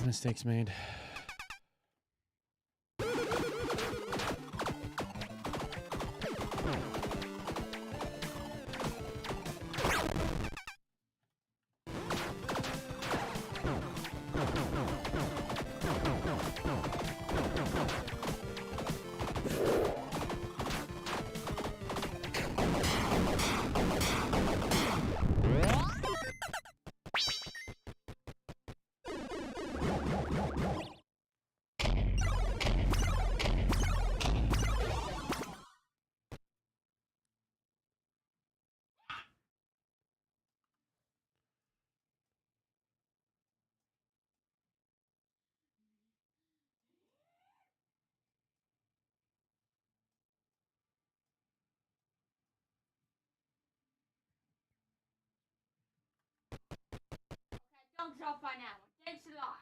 Mistakes made. Thumbs up on that one. Thanks a lot.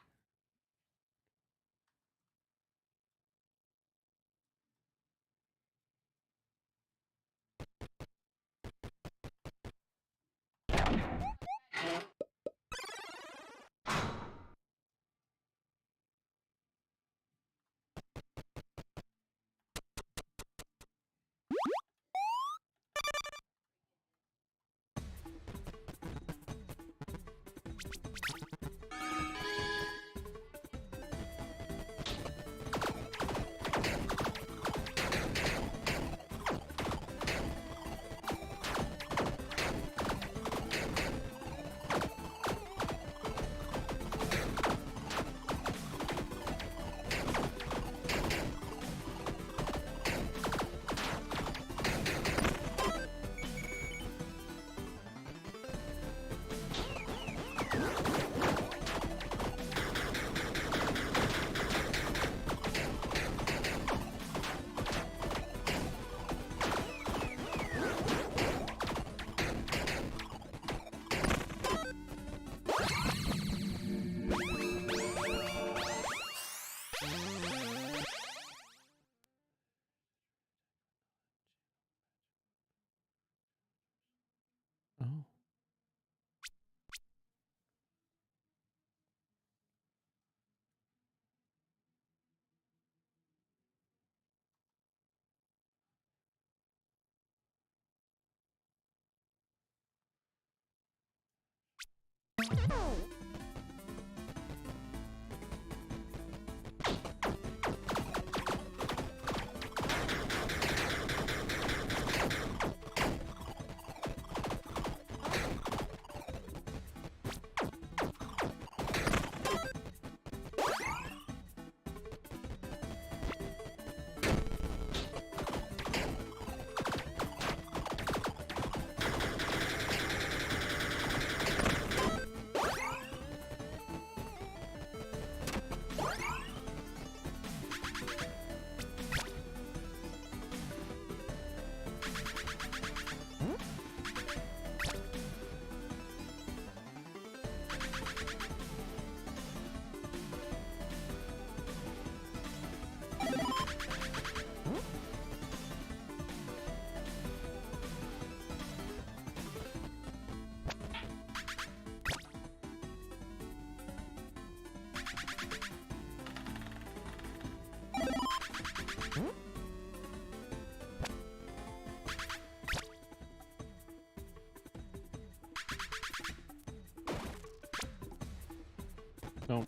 Nope.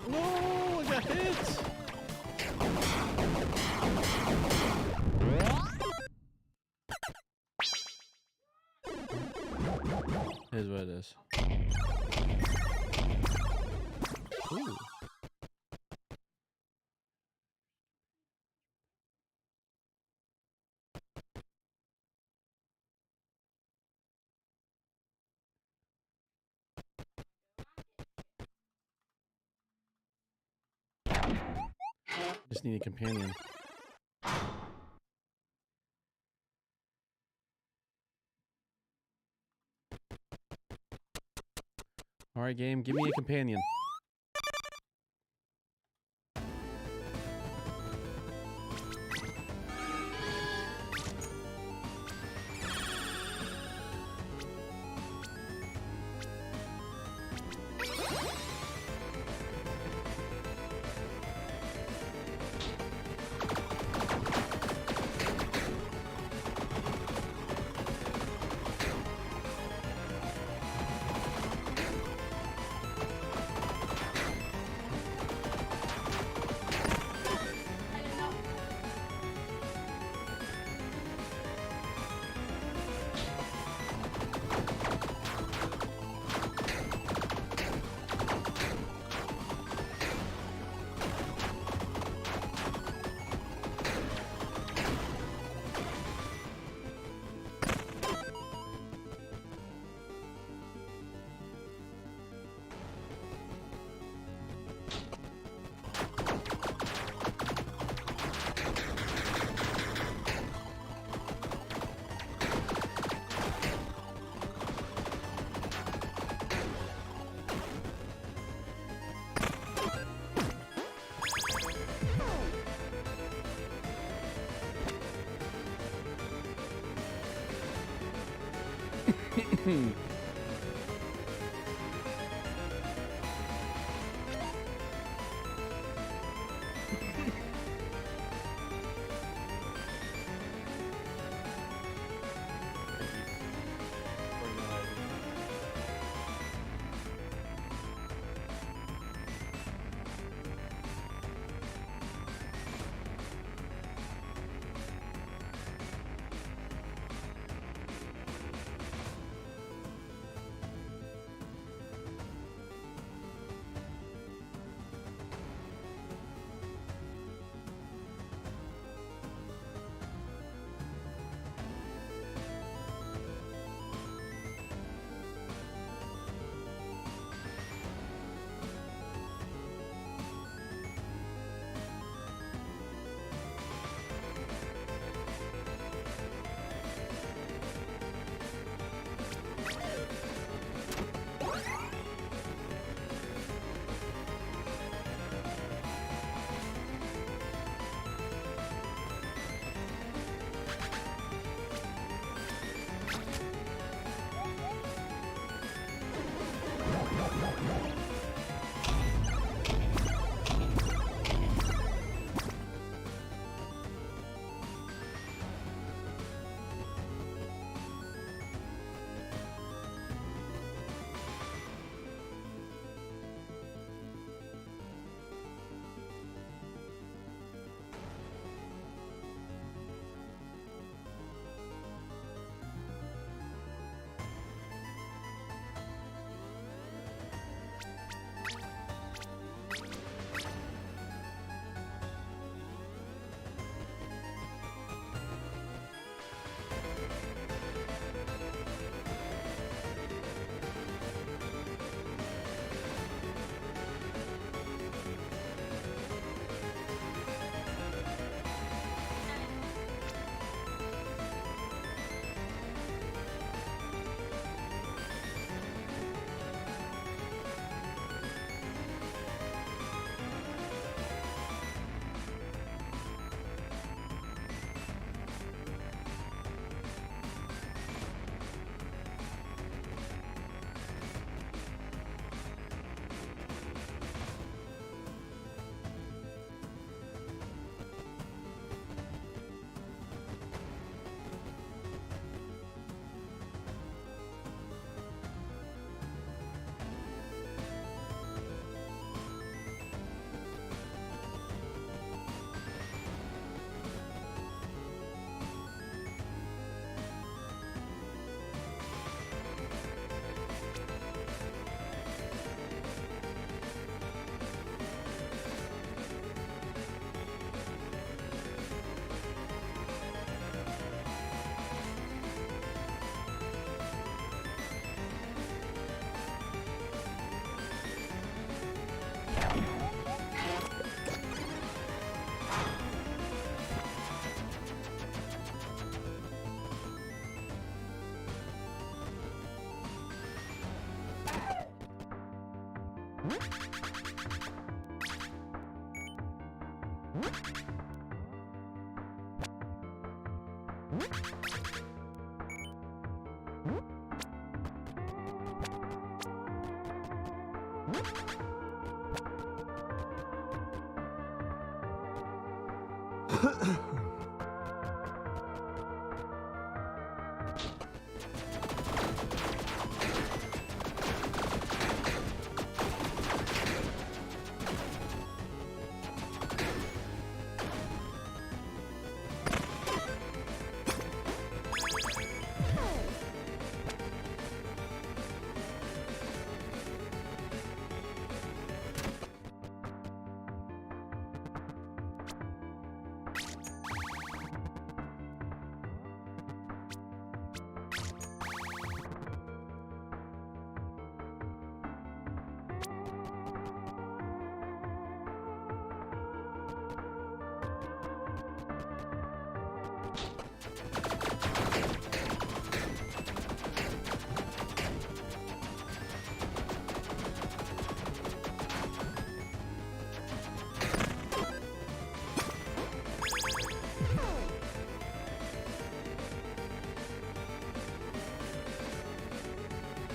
No, I got hit. Here's what it is. Ooh. Just need a companion. All right, game, give me a companion.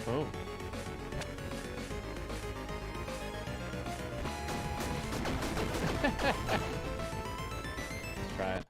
Oh. Let's try it.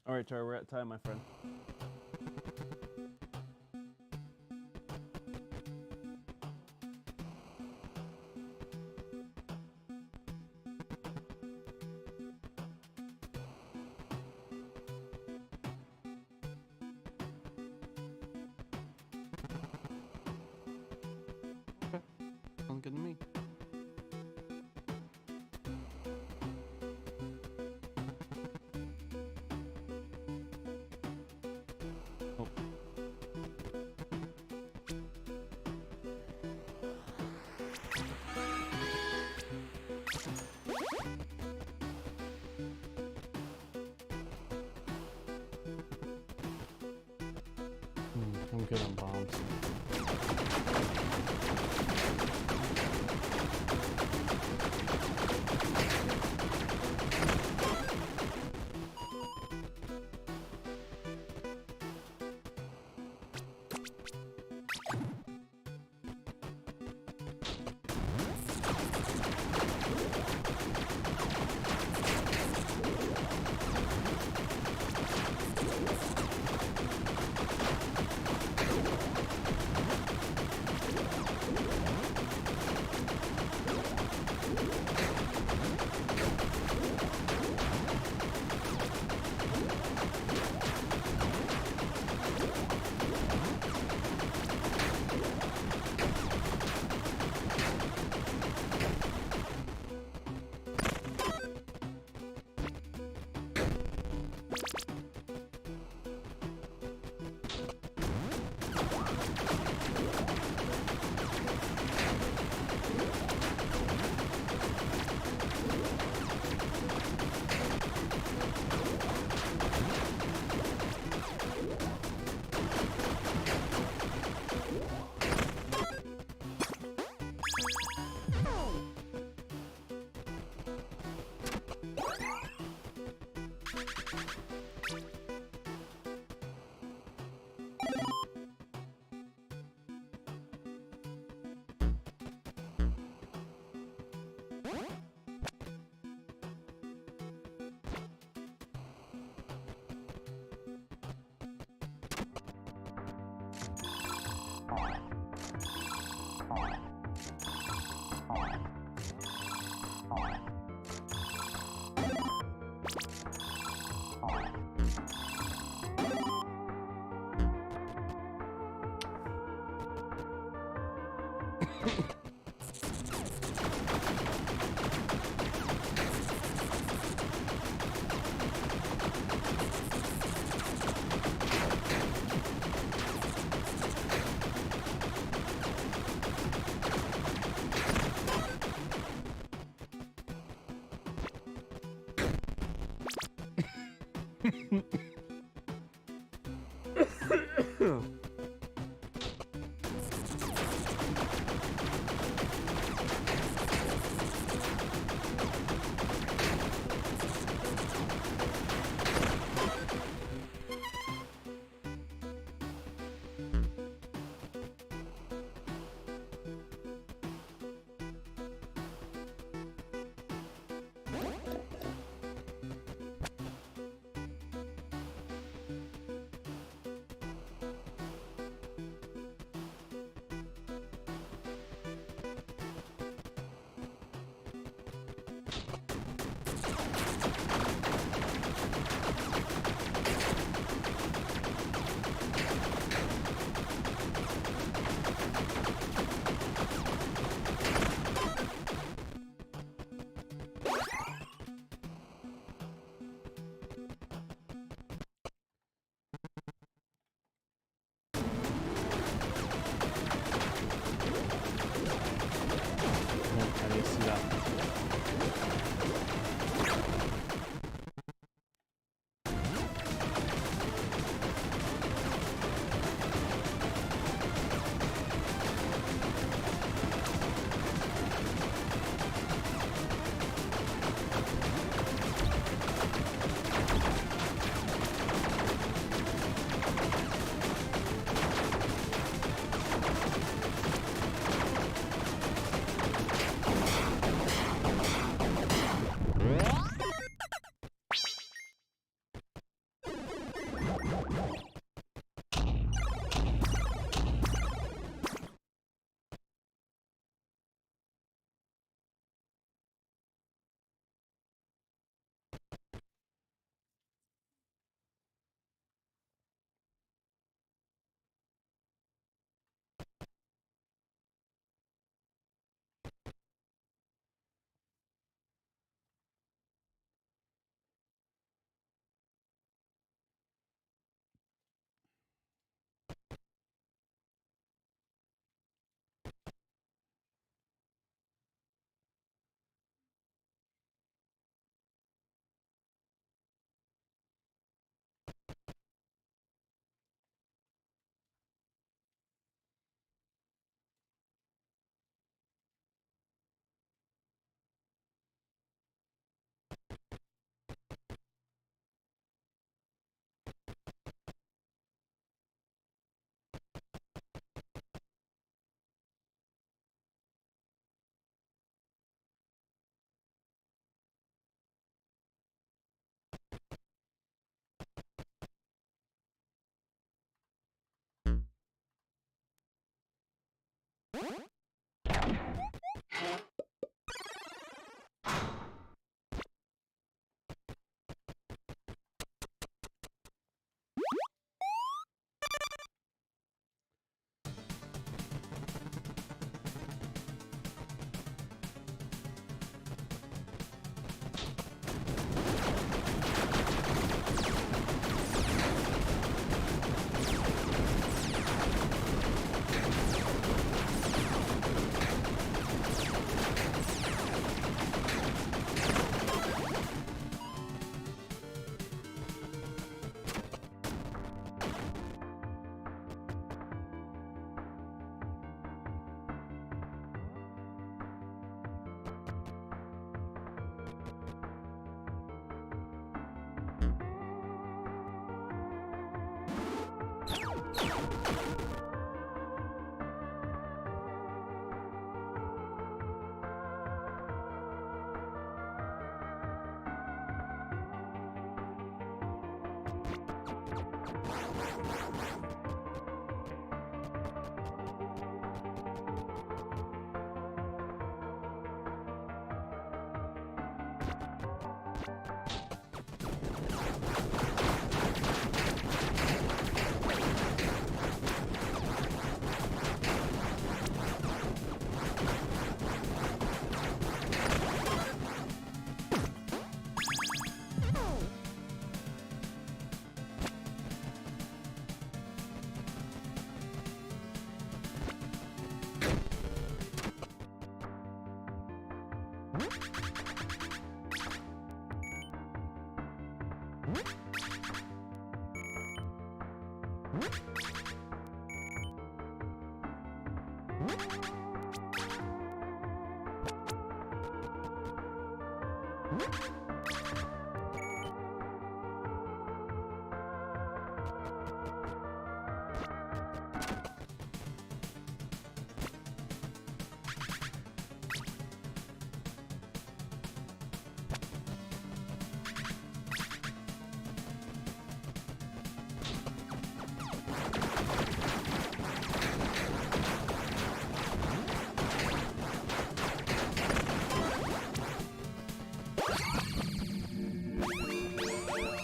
All right, Char, we're at time, my friend. Sounds good to me. Oh. I'm good on bombs.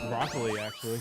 Broccoli, actually.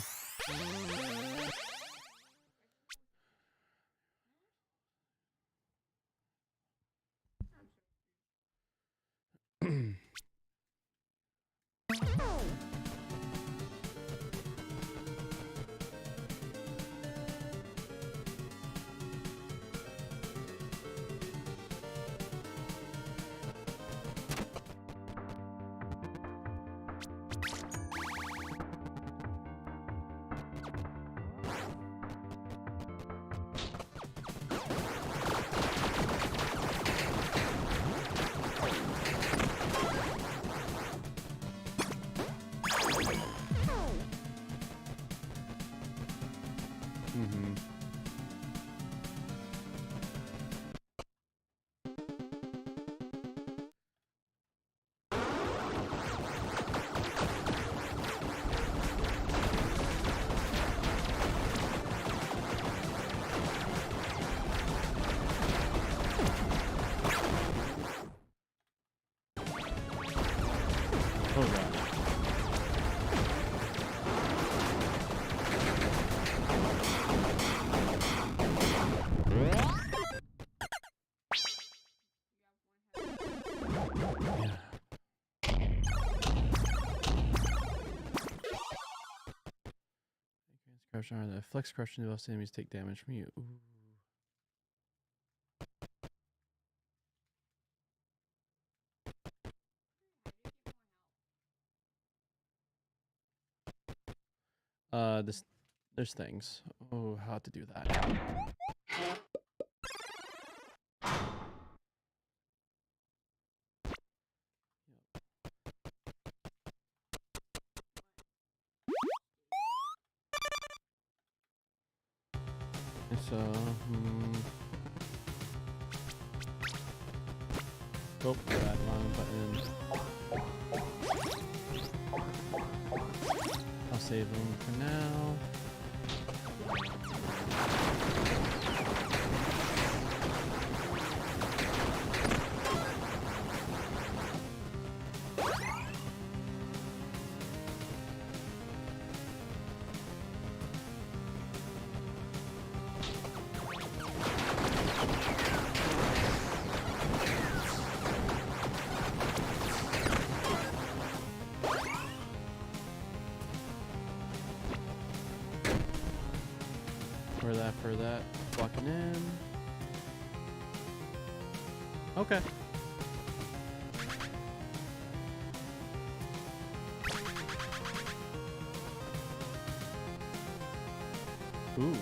Mm-hmm. Oh god. Crush on the flex crushing debuffs enemies take damage from you. Ooh. There's things. Oh, how to do that. So, oh, that wrong button. I'll save them for now. For that, walking in. Okay. Ooh.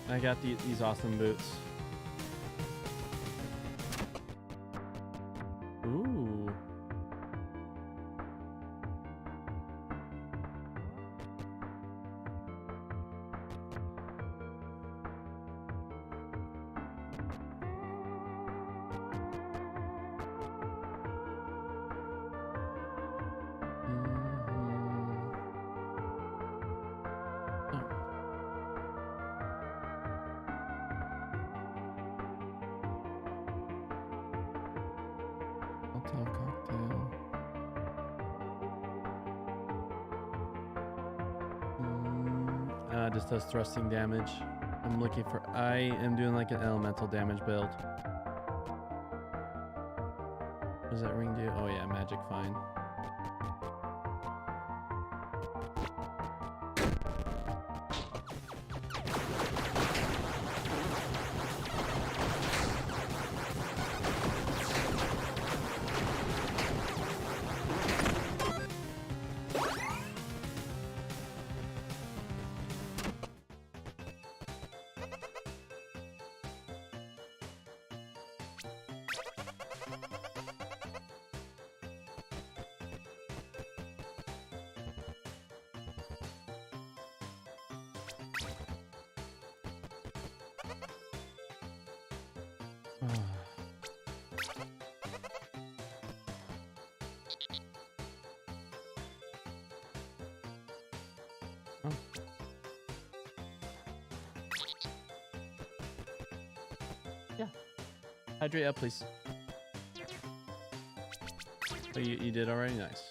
I got these awesome boots. Ooh. Nah, it just does thrusting damage. I'm looking for... I am doing like an elemental damage build. What does that ring do? Oh yeah, magic fine. Hydrate up, please. Oh, you did already? Nice.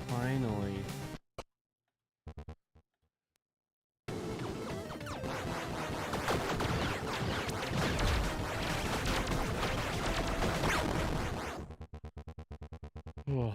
Finally. Oh.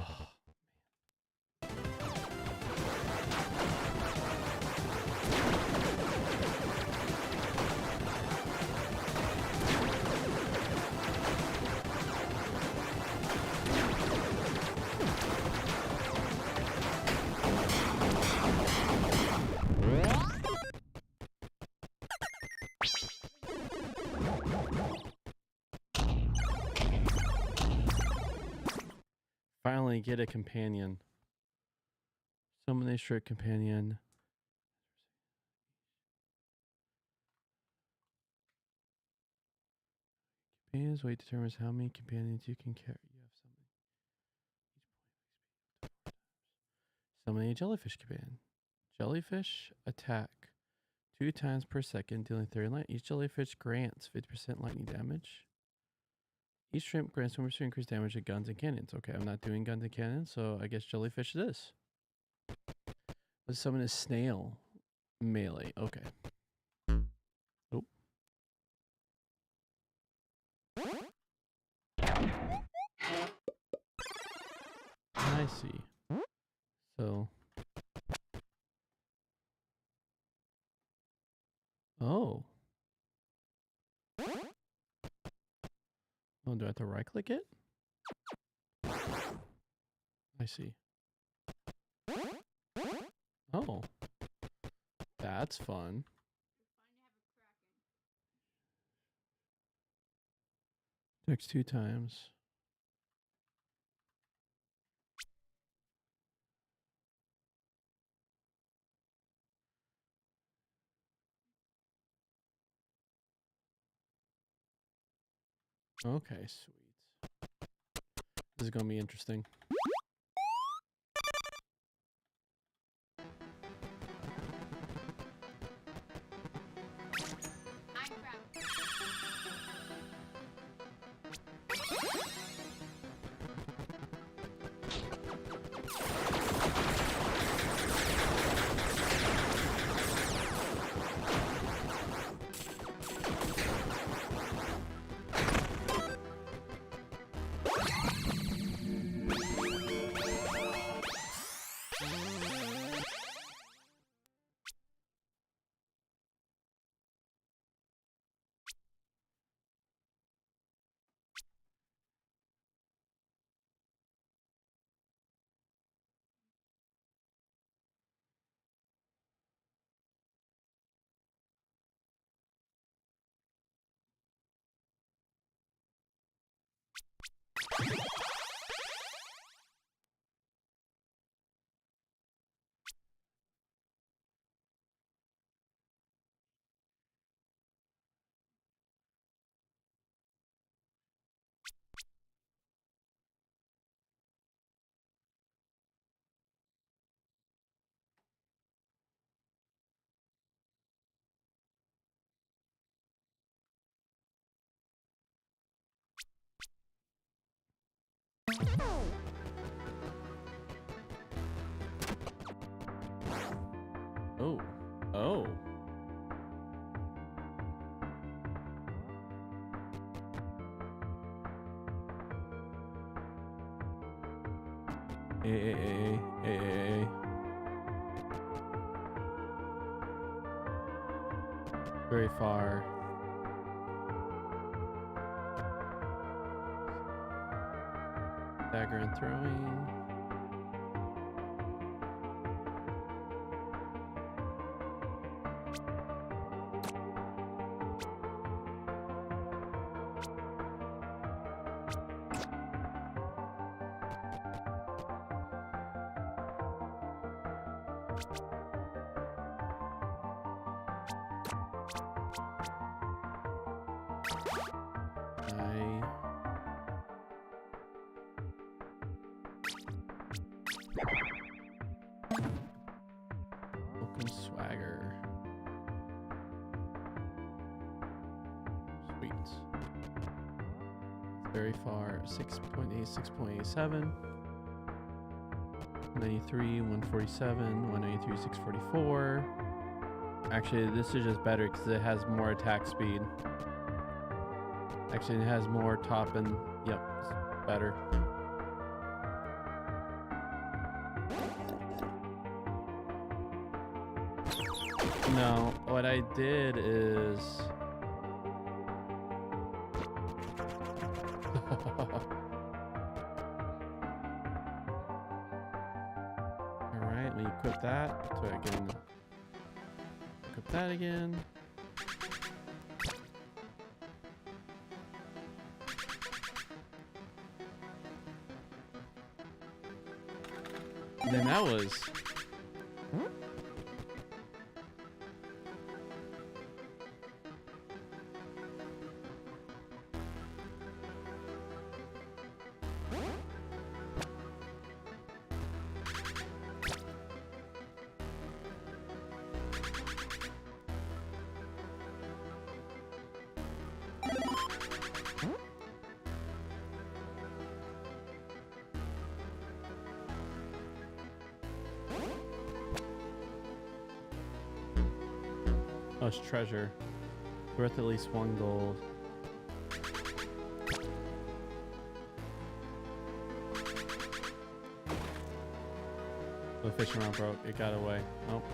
Finally get a companion. Summon a short companion. Companions weight determines how many companions you can carry. You have summon a jellyfish companion. Jellyfish attack 2 times per second, dealing 30 light. Each jellyfish grants 50% lightning damage. Each shrimp grants 1% increased damage to guns and cannons. Okay, I'm not doing guns and cannons, so I guess jellyfish it is. Let's summon a snail. Melee. Okay. Oh. I see. So. Oh. Oh, do I have to right click it? I see. Oh. That's fun. Next 2 times. Okay, sweet. This is going to be interesting. Oh. Oh. A. Very far. Dagger and throwing. Welcome swagger. Sweet. Very far. 6.8, 6.87. 93, 147, 193, 644. Actually, this is just better because it has more attack speed. Actually, it has more top and yep, it's better. No, what I did is alright, let me equip that so I can equip that again. And then that was oh, it's treasure. Worth at least 1 gold. The fishing rod broke. It got away. Nope.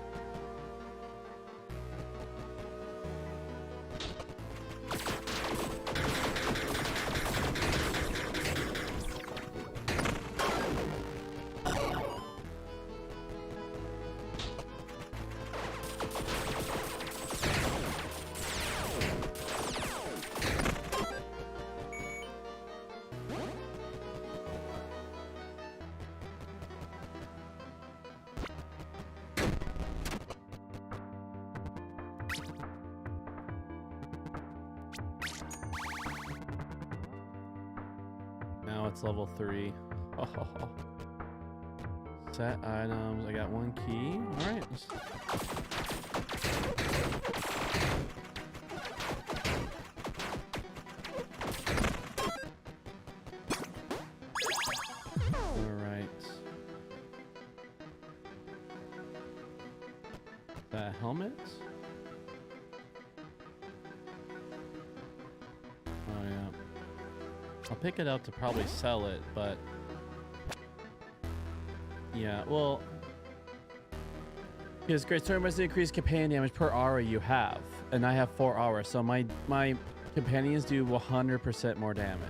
Now it's level 3. Oh. Set items. I got 1 key. All right. All right. That helmet. Oh yeah. I'll pick it up to probably sell it, but yeah, well, because Great Sword must increase companion damage per aura you have, and I have 4 auras, so my companions do 100% more damage.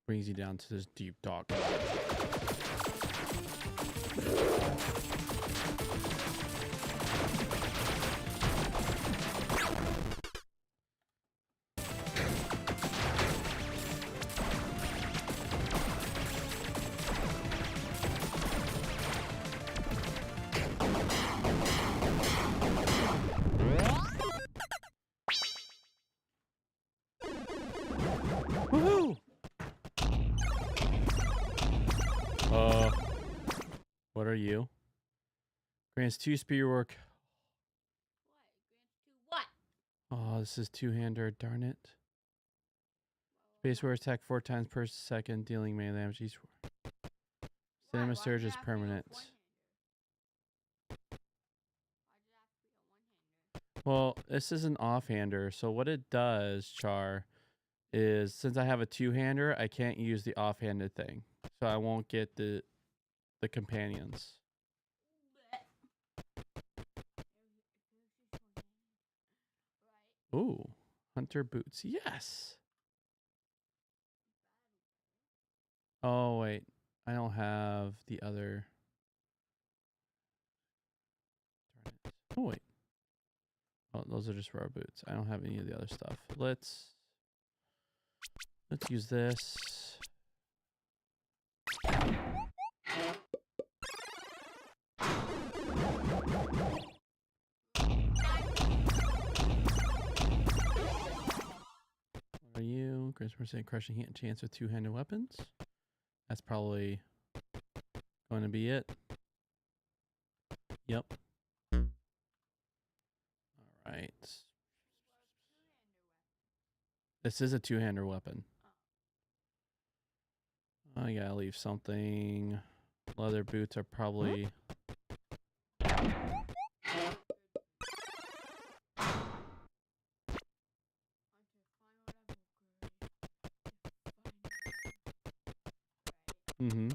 Brings you down to this deep dark. Woohoo! What are you? Grants 2 spear work. What? Oh, this is two-hander. Darn it. Space War attack 4 times per second, dealing melee damage each. Stamina surge is permanent. Well, this is an offhander, so what it does, Char, is since I have a two-hander, I can't use the offhanded thing, so I won't get the companions. Ooh, hunter boots. Yes. Oh wait, I don't have the other. Darn it. Oh wait. Oh, those are just rubber boots. I don't have any of the other stuff. Let's use this. What are you? Grants percent crushing hit chance with two-handed weapons. That's probably going to be it. Yep. All right. This is a two-hander weapon. I gotta leave something. Leather boots are probably. Mm-hmm.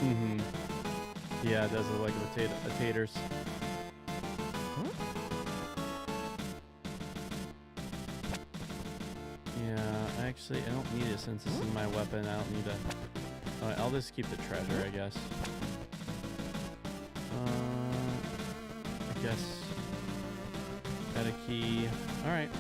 Mm-hmm. Yeah, it does look like taters. Yeah, actually, I don't need it since this is my weapon. I don't need to. Alright, I'll just keep the treasure, I guess. I guess. Got a key. Alright.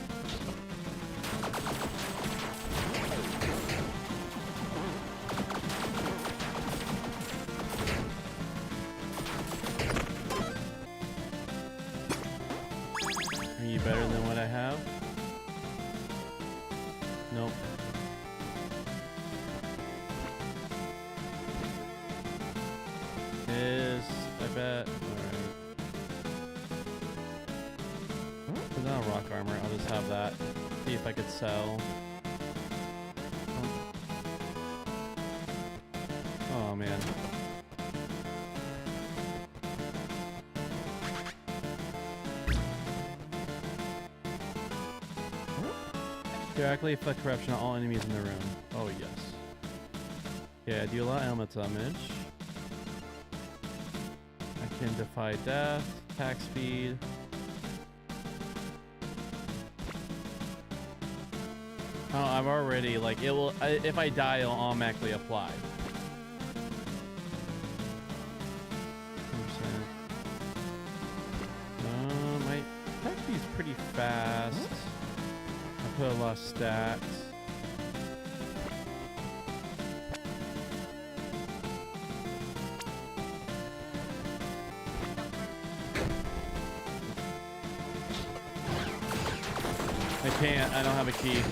Are you better than what I have? Nope. I bet. Alright. Put on rock armor. I'll just have that. See if I could sell. Oh man. Directly affect corruption on all enemies in the room. Oh yes. Yeah, deal a lot of element damage. I can defy death, attack speed. Oh, I've already like it will. If I die, it'll automatically apply. 100%. My attack speed is pretty fast. I put a lot of stats. I can't. I don't have a key.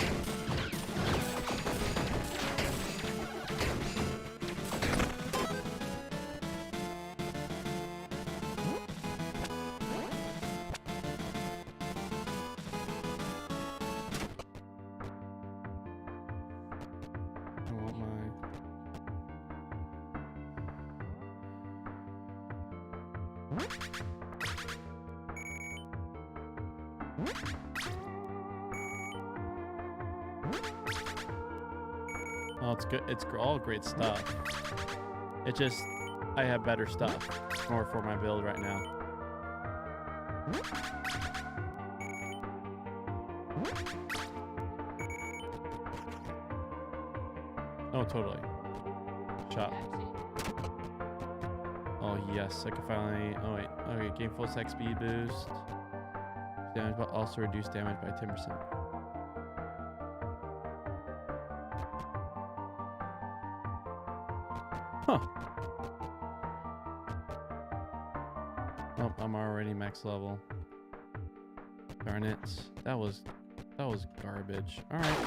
I want my... Oh, it's good. It's all great stuff. It just, I have better stuff more for my build right now. Oh, totally. Chop. Oh, yes. I can finally... Oh, wait. Okay, gain full stack speed boost. Damage, but also reduce damage by 10%. Huh. Oh, I'm already max level. Darn it. That was garbage. All right.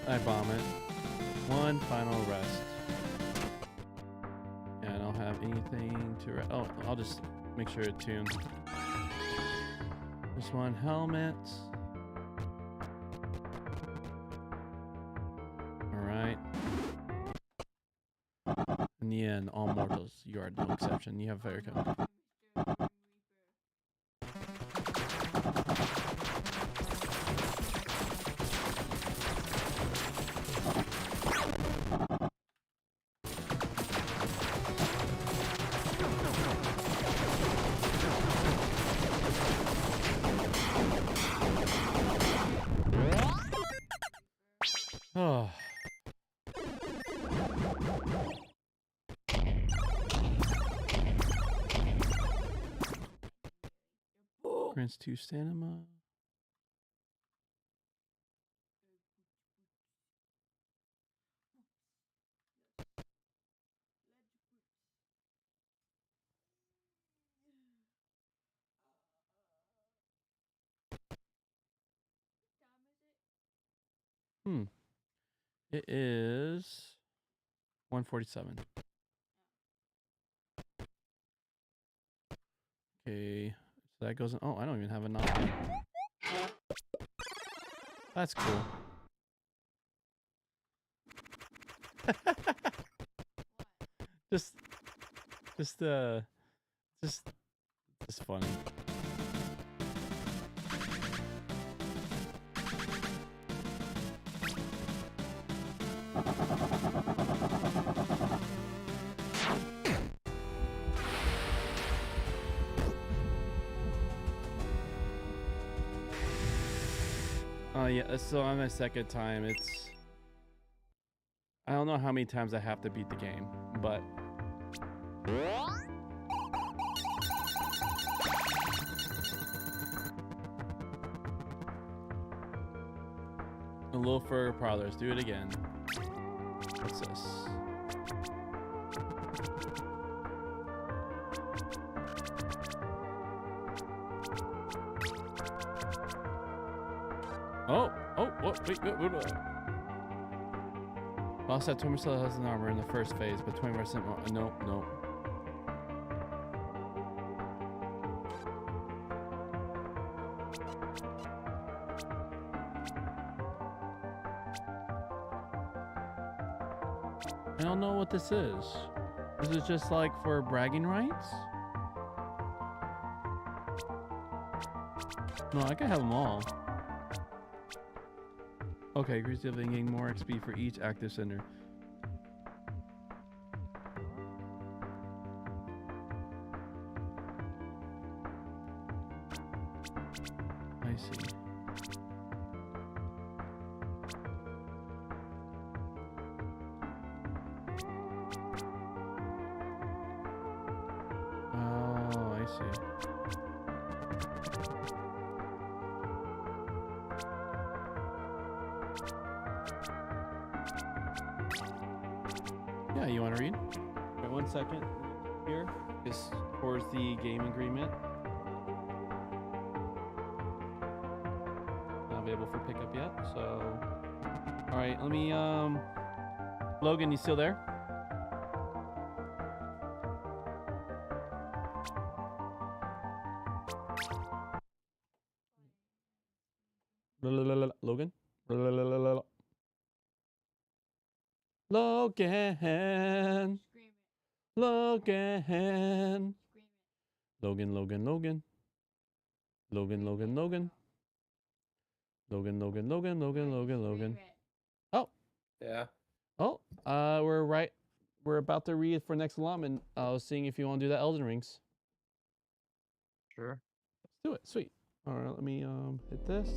I bomb it. One final rest. And I don't have anything to oh, I'll just make sure it tunes. Just one helmet. Alright. In the end, all mortals, you are no exception. You have fire code. Oh. Grants 2 stamina. It is 147. Okay, so that goes in. Oh, I don't even have a knob. That's cool. just funny. Oh yeah, so on my second time, I don't know how many times I have to beat the game, but a little further probably. Let's do it again. What's this? Wait. Lost that Tourmasil has an armor in the first phase, but 20% more. Nope. I don't know what this is. Is it just like for bragging rights? No, I can have them all. Okay, agrees to gain more XP for each active center. I see. Oh, I see. Yeah, you want to read? Wait 1 second here. This towards the game agreement. Not available for pickup yet, so. All right, let me, Logan, you still there? Logan. Logan. Scream it. Logan. Scream it. Logan. Logan. Logan. Logan. Logan. Logan. Logan. Logan. Logan. Logan. Logan. Logan. Scream it. Oh. Yeah. Oh. We're right. We're about to read for next allotment. I was seeing if you want to do that Elden Rings. Sure. Let's do it. Sweet. All right. Let me hit this.